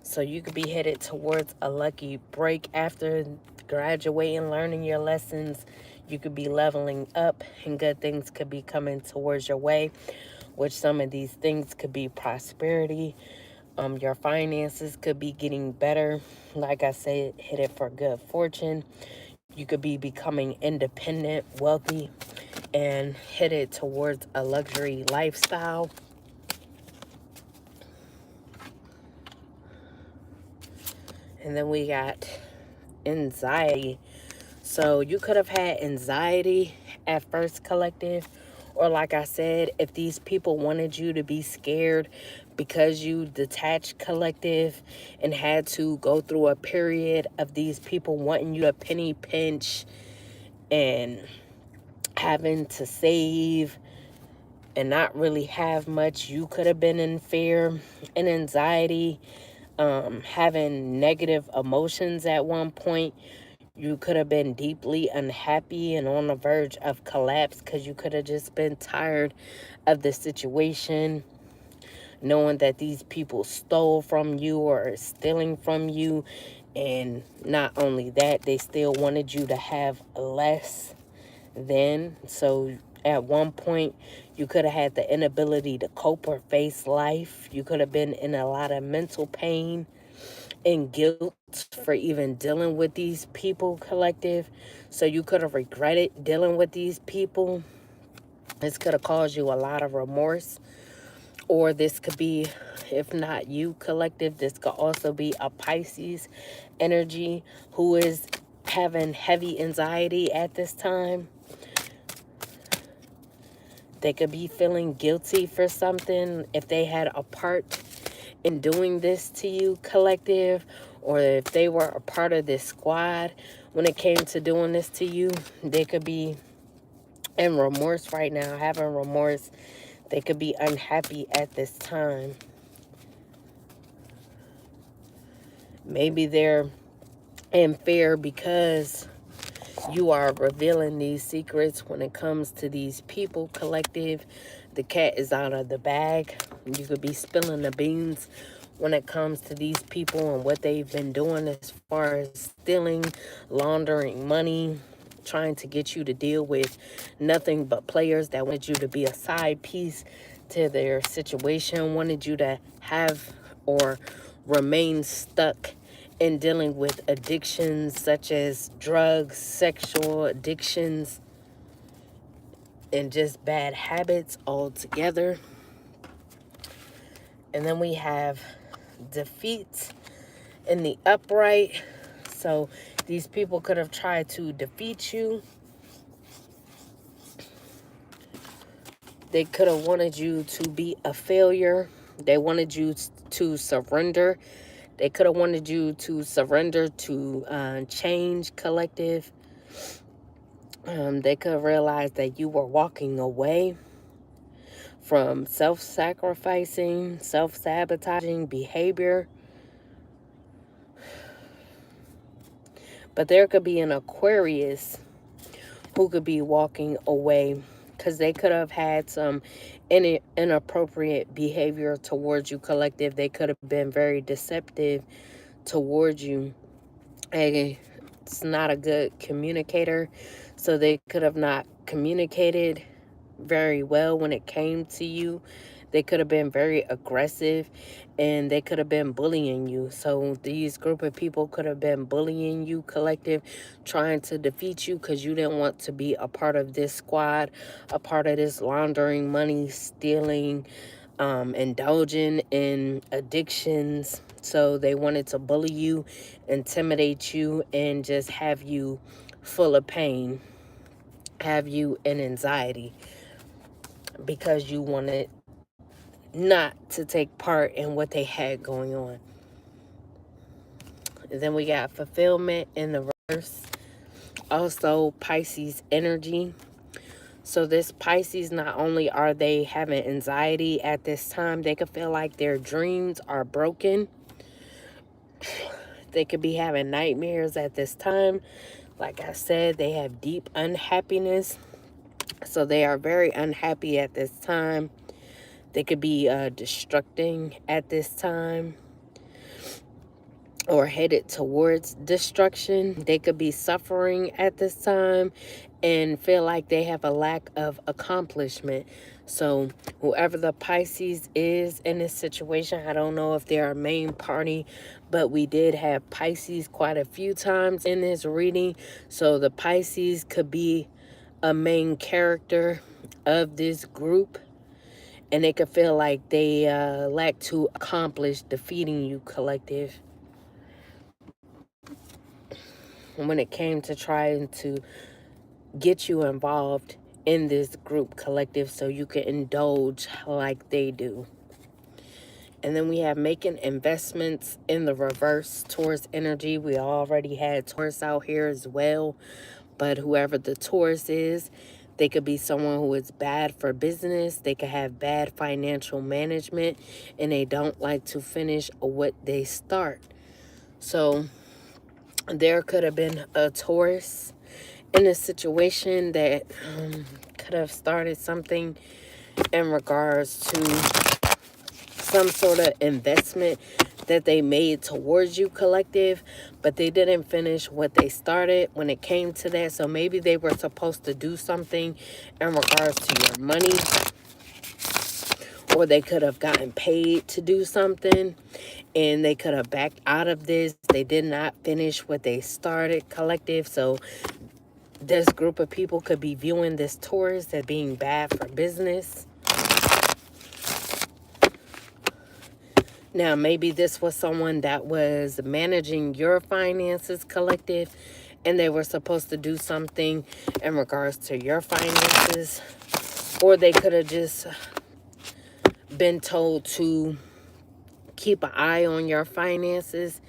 So you could be headed towards a lucky break after graduating, learning your lessons. You could be leveling up, and good things could be coming towards your way, which some of these things could be prosperity. Your finances could be getting better. Like I said, headed for good fortune. You could be becoming independent, wealthy, and headed towards a luxury lifestyle. And then we got anxiety. So you could have had anxiety at first, collective. Or like I said, if these people wanted you to be scared because you detached, collective, and had to go through a period of these people wanting you to penny pinch and having to save and not really have much, you could have been in fear and anxiety, having negative emotions at one point. You could have been deeply unhappy and on the verge of collapse because you could have just been tired of the situation, knowing that these people stole from you or are stealing from you. And not only that, they still wanted you to have less than. So at one point, you could have had the inability to cope or face life. You could have been in a lot of mental pain and guilt for even dealing with these people, collective. So you could have regretted dealing with these people. This could have caused you a lot of remorse. Or this could be, if not you, collective, this could also be a Pisces energy who is having heavy anxiety at this time. They could be feeling guilty for something if they had a part in doing this to you, collective, or if they were a part of this squad when it came to doing this to you. They could be in remorse right now, having remorse. They could be unhappy at this time. Maybe they're in fear because you are revealing these secrets when it comes to these people, collective. The cat is out of the bag. You could be spilling the beans when it comes to these people and what they've been doing as far as stealing, laundering money, trying to get you to deal with nothing but players that wanted you to be a side piece to their situation, wanted you to have or remain stuck in dealing with addictions such as drugs, sexual addictions, and just bad habits altogether. And then we have defeat in the upright. So these people could have tried to defeat you. They could have wanted you to be a failure. They wanted you to surrender. They could have wanted you to surrender to change, collective. They could have realized that you were walking away from self-sacrificing, self-sabotaging behavior. But there could be an Aquarius who could be walking away because they could have had some inappropriate behavior towards you, collective. They could have been very deceptive towards you. And it's not a good communicator. So they could have not communicated very well when it came to you. They could have been very aggressive and they could have been bullying you. So these group of people could have been bullying you, collective, trying to defeat you because you didn't want to be a part of this squad, a part of this laundering money, stealing, indulging in addictions. So they wanted to bully you, intimidate you, and just have you full of pain, have you in anxiety because you wanted not to take part in what they had going on. And then we got fulfillment in the reverse. Also Pisces energy. So this Pisces, not only are they having anxiety at this time, they could feel like their dreams are broken. They could be having nightmares at this time. Like I said, they have deep unhappiness. So they are very unhappy at this time. They could be destructing at this time. or headed towards destruction. They could be suffering at this time and feel like they have a lack of accomplishment. So whoever the Pisces is in this situation, I don't know if they're a main party, but we did have Pisces quite a few times in this reading. So the Pisces could be a main character of this group, and they could feel like they lack to accomplish defeating you, collective, when it came to trying to get you involved in this group, collective, so you can indulge like they do. And then we have making investments in the reverse, Taurus energy. We already had Taurus out here as well, but whoever the Taurus is, they could be someone who is bad for business. They could have bad financial management, and they don't like to finish what they start. So there could have been a Taurus in a situation that could have started something in regards to some sort of investment that they made towards you, collective, but they didn't finish what they started when it came to that. So maybe they were supposed to do something in regards to your money, or they could have gotten paid to do something and they could have backed out of this. They did not finish what they started, collective. So this group of people could be viewing this Taurus as being bad for business. Now, maybe this was someone that was managing your finances, collective, and they were supposed to do something in regards to your finances. Or they could have just been told to keep an eye on your finances,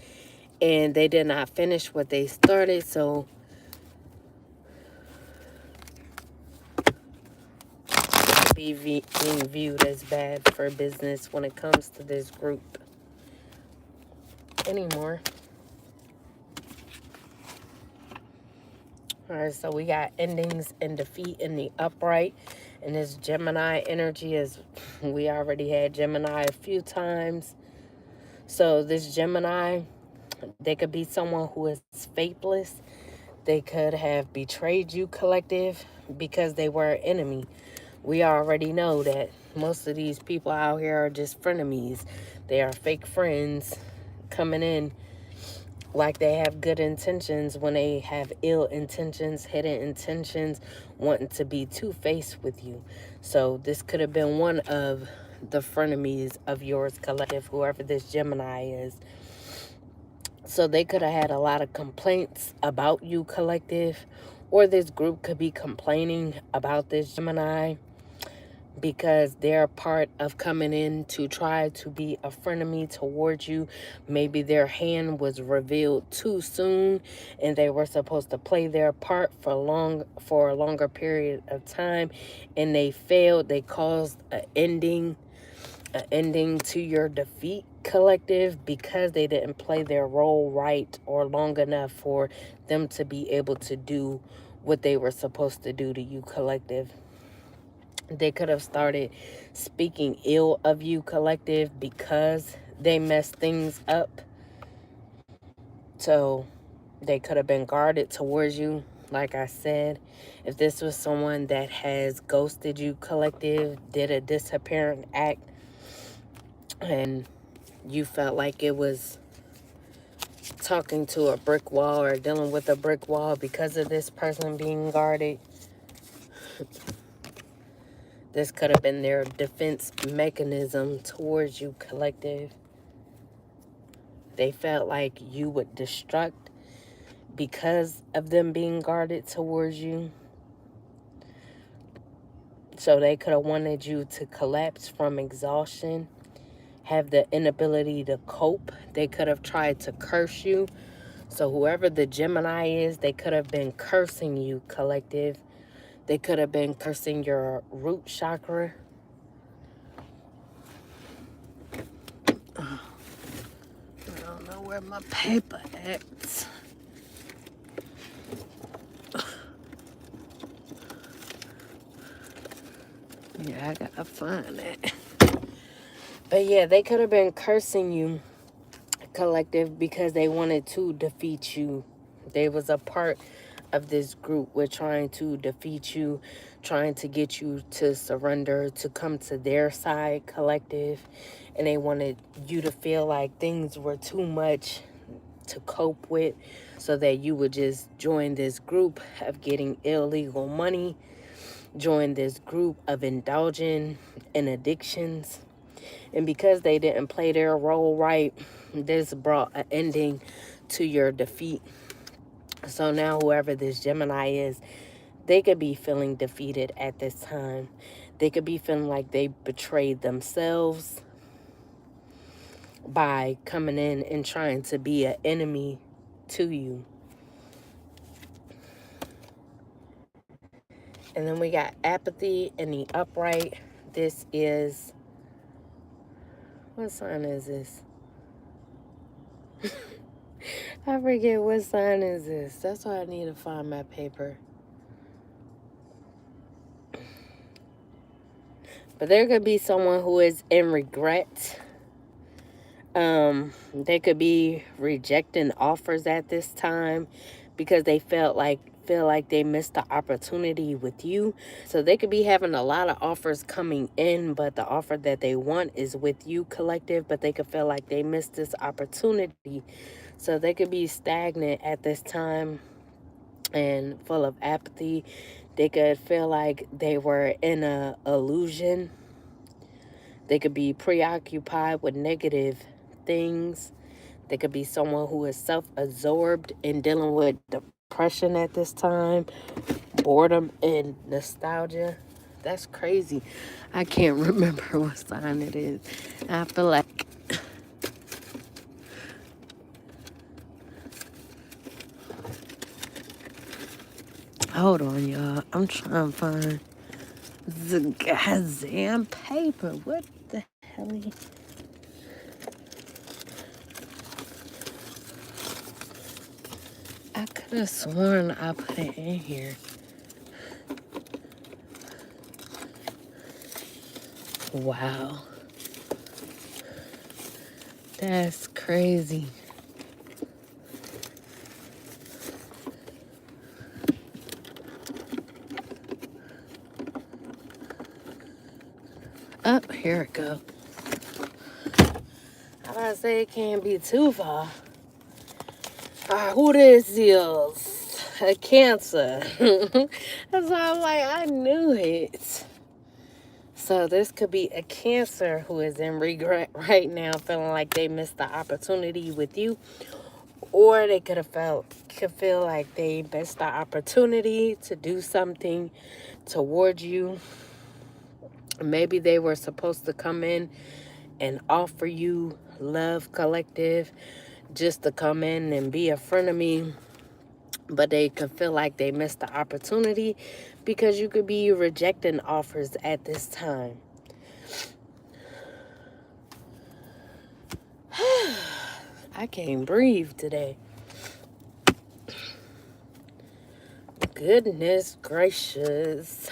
and they did not finish what they started. So be being viewed as bad for business when it comes to this group anymore. All right, so we got endings and defeat in the upright, and this Gemini energy is, we already had Gemini a few times. So this Gemini, they could be someone who is faithless. They could have betrayed you, collective, because they were an enemy. We already know that most of these people out here are just frenemies. They are fake friends coming in like they have good intentions when they have ill intentions, hidden intentions, wanting to be two-faced with you. So this could have been one of the frenemies of yours, collective, whoever this Gemini is. So they could have had a lot of complaints about you, collective, or this group could be complaining about this Gemini because they're part of coming in to try to be a frenemy towards you. Maybe their hand was revealed too soon and they were supposed to play their part for a longer period of time, and they failed. They caused an ending to your defeat, collective, because they didn't play their role right or long enough for them to be able to do what they were supposed to do to you, collective. They could have started speaking ill of you, collective, because they messed things up. So they could have been guarded towards you. Like I said, if this was someone that has ghosted you, collective, did a disappearing act, and you felt like it was talking to a brick wall or dealing with a brick wall because of this person being guarded, this could have been their defense mechanism towards you, collective. They felt like you would destruct because of them being guarded towards you. So they could have wanted you to collapse from exhaustion, have the inability to cope. They could have tried to curse you. So whoever the Gemini is, they could have been cursing you, collective. They could have been cursing your root chakra. I don't know where my paper at. Yeah, I gotta find it. But yeah, they could have been cursing you collective, because they wanted to defeat you. They was a part of this group with trying to defeat you, trying to get you to surrender, to come to their side, collective. And they wanted you to feel like things were too much to cope with, so that you would just join this group of getting illegal money, join this group of indulging in addictions. And because they didn't play their role right, this brought an ending to your defeat. So now whoever this Gemini is, they could be feeling defeated at this time. They could be feeling like they betrayed themselves by coming in and trying to be an enemy to you. And then we got apathy in the upright. This is, what sign is this? I forget what sign is this. That's why I need to find my paper. But there could be someone who is in regret. They could be rejecting offers at this time because they feel like they missed the opportunity with you. So they could be having a lot of offers coming in, but the offer that they want is with you, collective, but they could feel like they missed this opportunity. So they could be stagnant at this time and full of apathy. They could feel like they were in a illusion. They could be preoccupied with negative things. They could be someone who is self-absorbed and dealing with depression at this time, boredom and nostalgia. That's crazy. I can't remember what sign it is. I feel like, hold on, y'all. I'm trying to find the goddamn paper. What the hell? I could have sworn I put it in here. Wow. That's crazy. Oh, here it goes. I about to say it can't be too far. Who this is? A Cancer. That's why I'm like, I knew it. So this could be a Cancer who is in regret right now, feeling like they missed the opportunity with you. Or they could feel like they missed the opportunity to do something towards you. Maybe they were supposed to come in and offer you love, collective, just to come in and be a friend of me. But they could feel like they missed the opportunity because you could be rejecting offers at this time. I can't breathe today. Goodness gracious.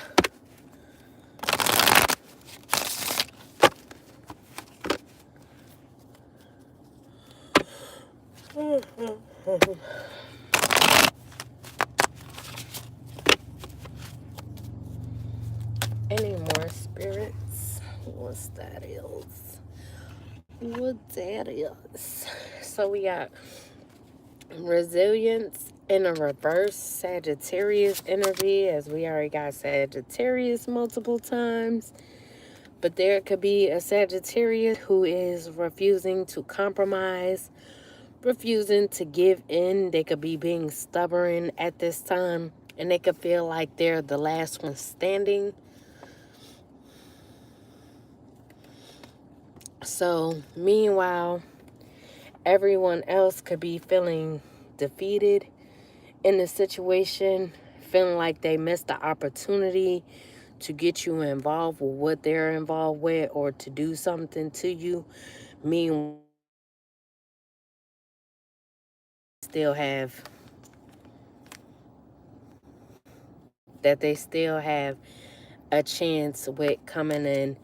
Any more spirits? What's that is? What that is? So we got resilience in a reverse Sagittarius energy, as we already got Sagittarius multiple times. But there could be a Sagittarius who is refusing to compromise, refusing to give in. They could be being stubborn at this time, and they could feel like they're the last one standing. So, meanwhile, everyone else could be feeling defeated in the situation, feeling like they missed the opportunity to get you involved with what they're involved with or to do something to you. Meanwhile, they still have a chance with coming in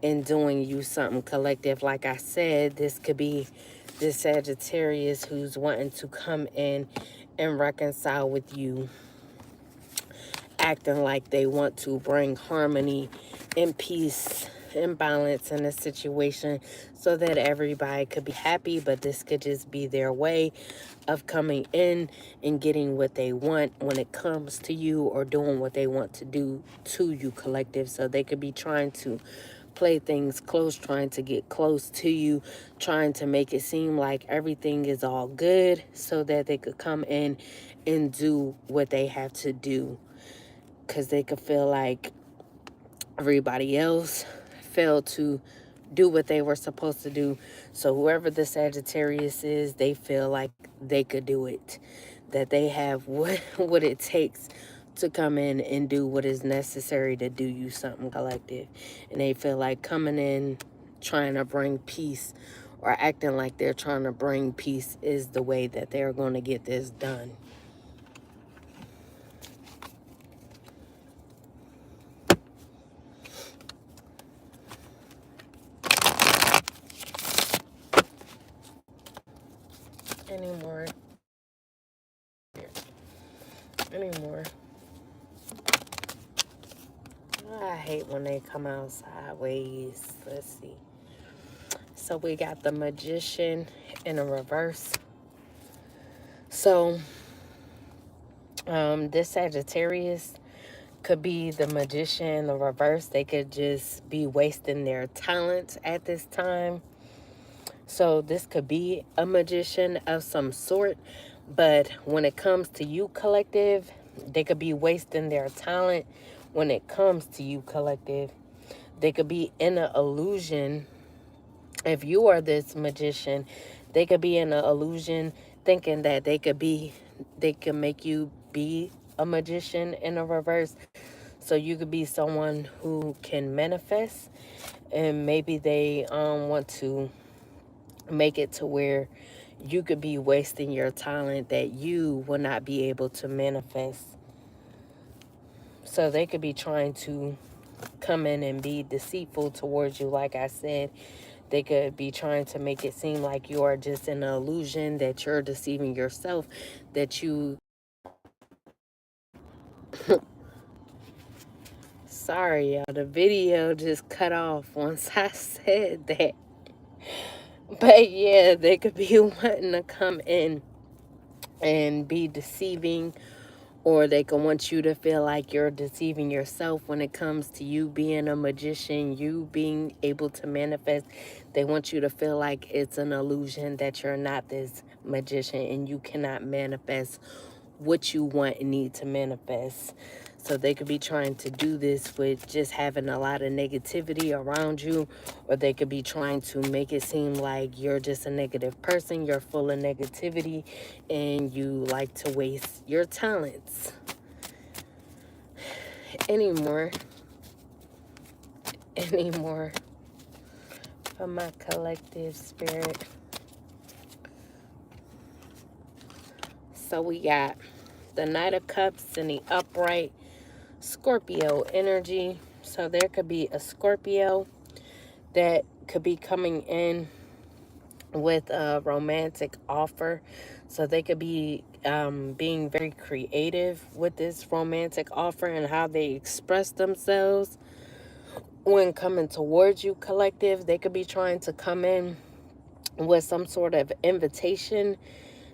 in doing you something, collective. Like I said, this could be this Sagittarius who's wanting to come in and reconcile with you, acting like they want to bring harmony and peace and balance in a situation so that everybody could be happy. But this could just be their way of coming in and getting what they want when it comes to you, or doing what they want to do to you, collective. So they could be trying to play things close, trying to get close to you, trying to make it seem like everything is all good so that they could come in and do what they have to do, because they could feel like everybody else failed to do what they were supposed to do. So whoever the Sagittarius is, they feel like they could do it, that they have what it takes to come in and do what is necessary to do you something, collective. And they feel like coming in trying to bring peace, or acting like they're trying to bring peace, is the way that they're going to get this done. Anymore. I hate when they come out sideways. Let's see. So we got the Magician in a reverse. So this Sagittarius could be the Magician in the reverse. They could just be wasting their talents at this time. So this could be a magician of some sort. But when it comes to you, collective, they could be wasting their talent when it comes to you, collective. They could be in an illusion. If you are this magician, they could be in an illusion thinking that they could make you be a magician in a reverse. So you could be someone who can manifest, and maybe they want to make it to where you could be wasting your talent that you will not be able to manifest. So they could be trying to come in and be deceitful towards you. Like I said, they could be trying to make it seem like you are just an illusion, that you're deceiving yourself, that you... Sorry, y'all. The video just cut off once I said that. But yeah, they could be wanting to come in and be deceiving, or they can want you to feel like you're deceiving yourself when it comes to you being a magician, you being able to manifest. They want you to feel like it's an illusion, that you're not this magician and you cannot manifest what you want and need to manifest. So they could be trying to do this with just having a lot of negativity around you, or they could be trying to make it seem like you're just a negative person, you're full of negativity, and you like to waste your talents. Anymore for my collective spirit. So we got the Knight of Cups and the upright Scorpio energy. So there could be a Scorpio that could be coming in with a romantic offer. So they could be being very creative with this romantic offer and how they express themselves when coming towards you, collective. They could be trying to come in with some sort of invitation.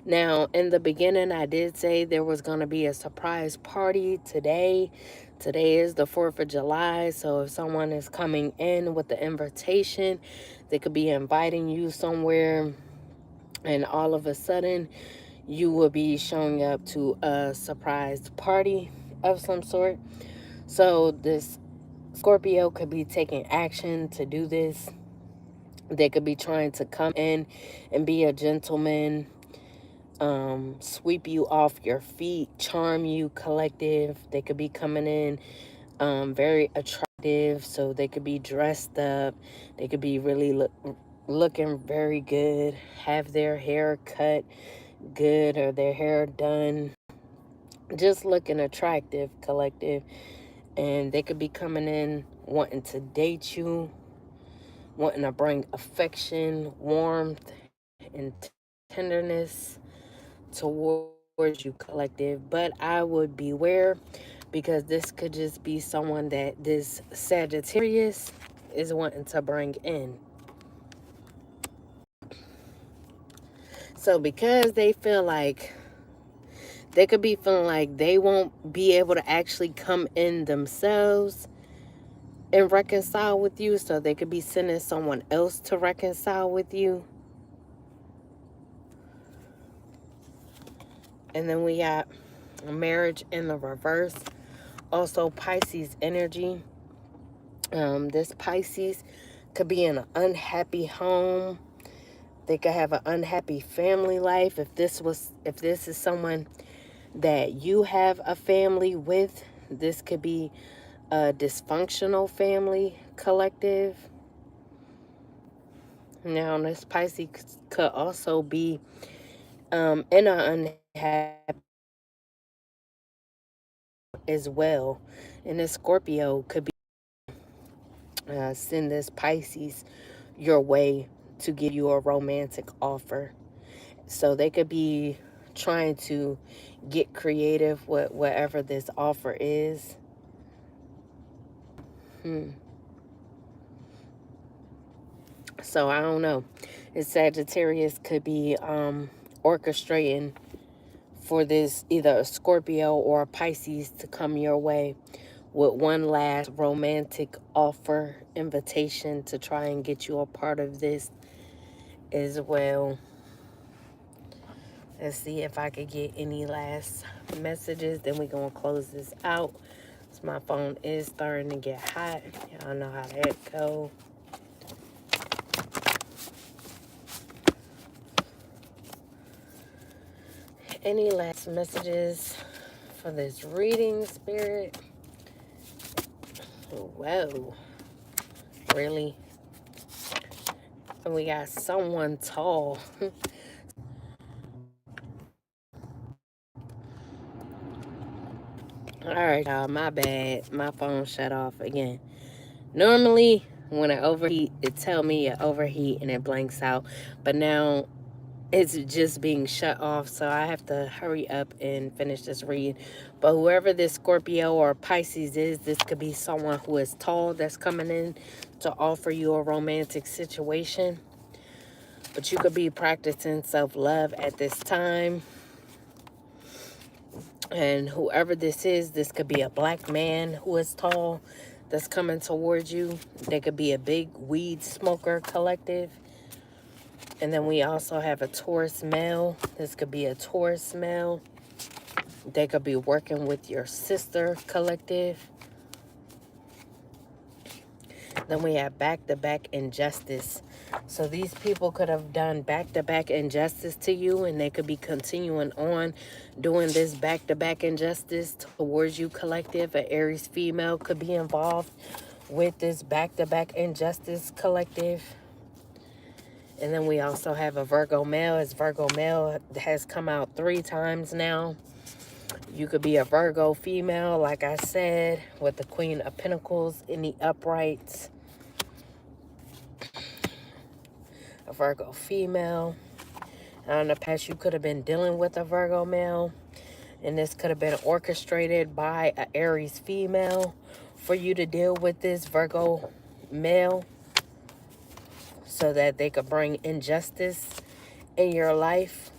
Now, in the beginning, I did say there was going to be a surprise party today. Today is the 4th of July, so if someone is coming in with the invitation, they could be inviting you somewhere, and all of a sudden, you will be showing up to a surprise party of some sort. So this Scorpio could be taking action to do this. They could be trying to come in and be a gentleman, sweep you off your feet, charm you, collective. They could be coming in very attractive, so they could be dressed up. They could be really looking very good, have their hair cut good or their hair done, just looking attractive, collective. And they could be coming in wanting to date you, wanting to bring affection, warmth, and tenderness towards you, collective. But I would beware, because this could just be someone that this Sagittarius is wanting to bring in. So because they feel like, they could be feeling like they won't be able to actually come in themselves and reconcile with you, so they could be sending someone else to reconcile with you. And then we got marriage in the reverse. Also Pisces energy. This Pisces could be in an unhappy home. They could have an unhappy family life. If this is someone that you have a family with, this could be a dysfunctional family, collective. Now, this Pisces could also be in an unhappy as well. And this Scorpio could be send this Pisces your way to give you a romantic offer. So they could be trying to get creative with whatever this offer is. So I don't know. This Sagittarius could be orchestrating for this, either a Scorpio or a Pisces, to come your way with one last romantic offer, invitation to try and get you a part of this as well. Let's see if I could get any last messages. Then we're going to close this out. So my phone is starting to get hot. Y'all know how that go. Any last messages for this reading, Spirit? Whoa. Really? And we got someone tall. Alright, y'all. My bad. My phone shut off again. Normally, when I overheat, it tell me I overheat and it blanks out. But now it's just being shut off, so I have to hurry up and finish this read. But whoever this Scorpio or Pisces is, this could be someone who is tall that's coming in to offer you a romantic situation. But you could be practicing self-love at this time. And whoever this could be a black man who is tall that's coming towards you. They could be a big weed smoker, collective. And then we also have a Taurus male. This could be a Taurus male. They could be working with your sister, collective. Then we have back-to-back injustice. So these people could have done back-to-back injustice to you, and they could be continuing on doing this back-to-back injustice towards you, collective. An Aries female could be involved with this back-to-back injustice, collective. And then we also have a Virgo male. As Virgo male has come out 3 times now. You could be a Virgo female, like I said, with the Queen of Pentacles in the uprights. A Virgo female. Now in the past, you could have been dealing with a Virgo male. And this could have been orchestrated by an Aries female for you to deal with this Virgo male, so that they could bring injustice in your life.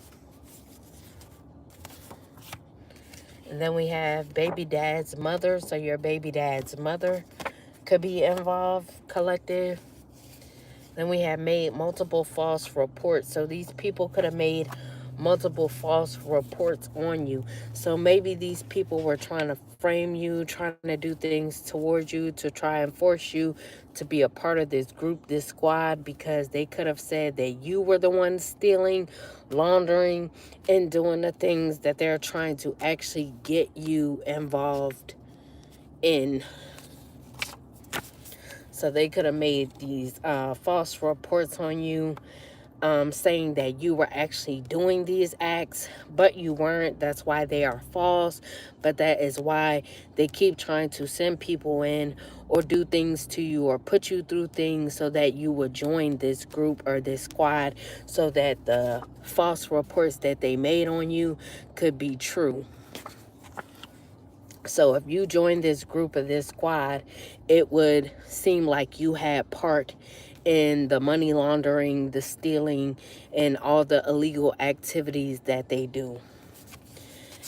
And then we have baby dad's mother. So your baby dad's mother could be involved, collective. Then we have made multiple false reports. So these people could have made multiple false reports on you. So maybe these people were trying to frame you, trying to do things towards you to try and force you to be a part of this group, this squad, because they could have said that you were the one stealing, laundering, and doing the things that they're trying to actually get you involved in. So they could have made these false reports on you. saying that you were actually doing these acts, but you weren't. That's why they are false. But that is why they keep trying to send people in or do things to you or put you through things so that you would join this group or this squad, so that the false reports that they made on you could be true. So if you join this group or this squad, it would seem like you had part in the money laundering, the stealing, and all the illegal activities that they do.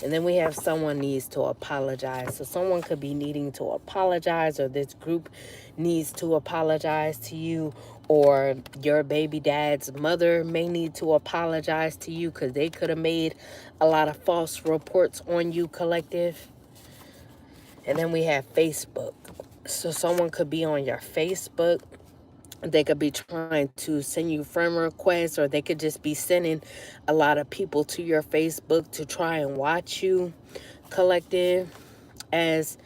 And then we have someone needs to apologize. So someone could be needing to apologize, or this group needs to apologize to you, or your baby dad's mother may need to apologize to you because they could have made a lot of false reports on you, collective. And then we have Facebook. So someone could be on your Facebook. They could be trying to send you friend requests, or they could just be sending a lot of people to your Facebook to try and watch you, collective. As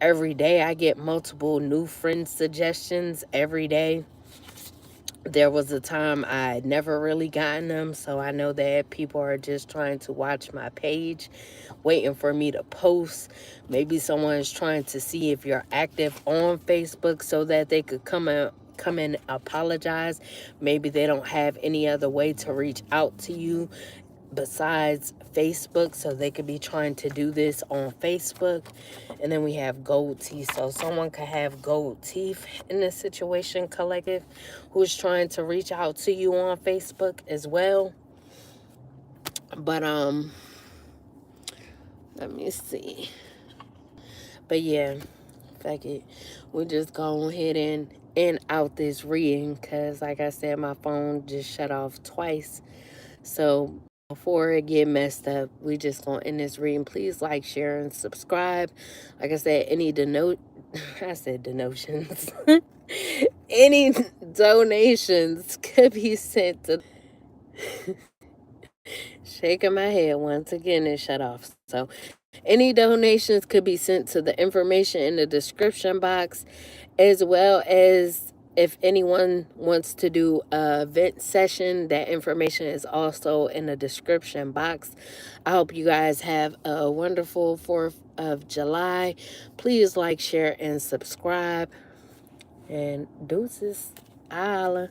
every day I get multiple new friend suggestions every day. There was a time I had never really gotten them, so I know that people are just trying to watch my page, waiting for me to post. Maybe someone's trying to see if you're active on Facebook so that they could come and apologize. Maybe they don't have any other way to reach out to you besides Facebook, so they could be trying to do this on Facebook. And then we have gold teeth. So someone could have gold teeth in this situation, collective, who's trying to reach out to you on Facebook as well. But let me see. But yeah, fuck it, we just go ahead and out this reading, because like I said, my phone just shut off twice. So before it get messed up, we just gonna end this reading. Please like, share, and subscribe. Like I said, any I said donations. Any donations could be sent to shaking my head once again and shut off. So any donations could be sent to the information in the description box, as well as if anyone wants to do a vent session, that information is also in the description box. I hope you guys have a wonderful 4th of July. Please like, share, and subscribe. And deuces. Holla.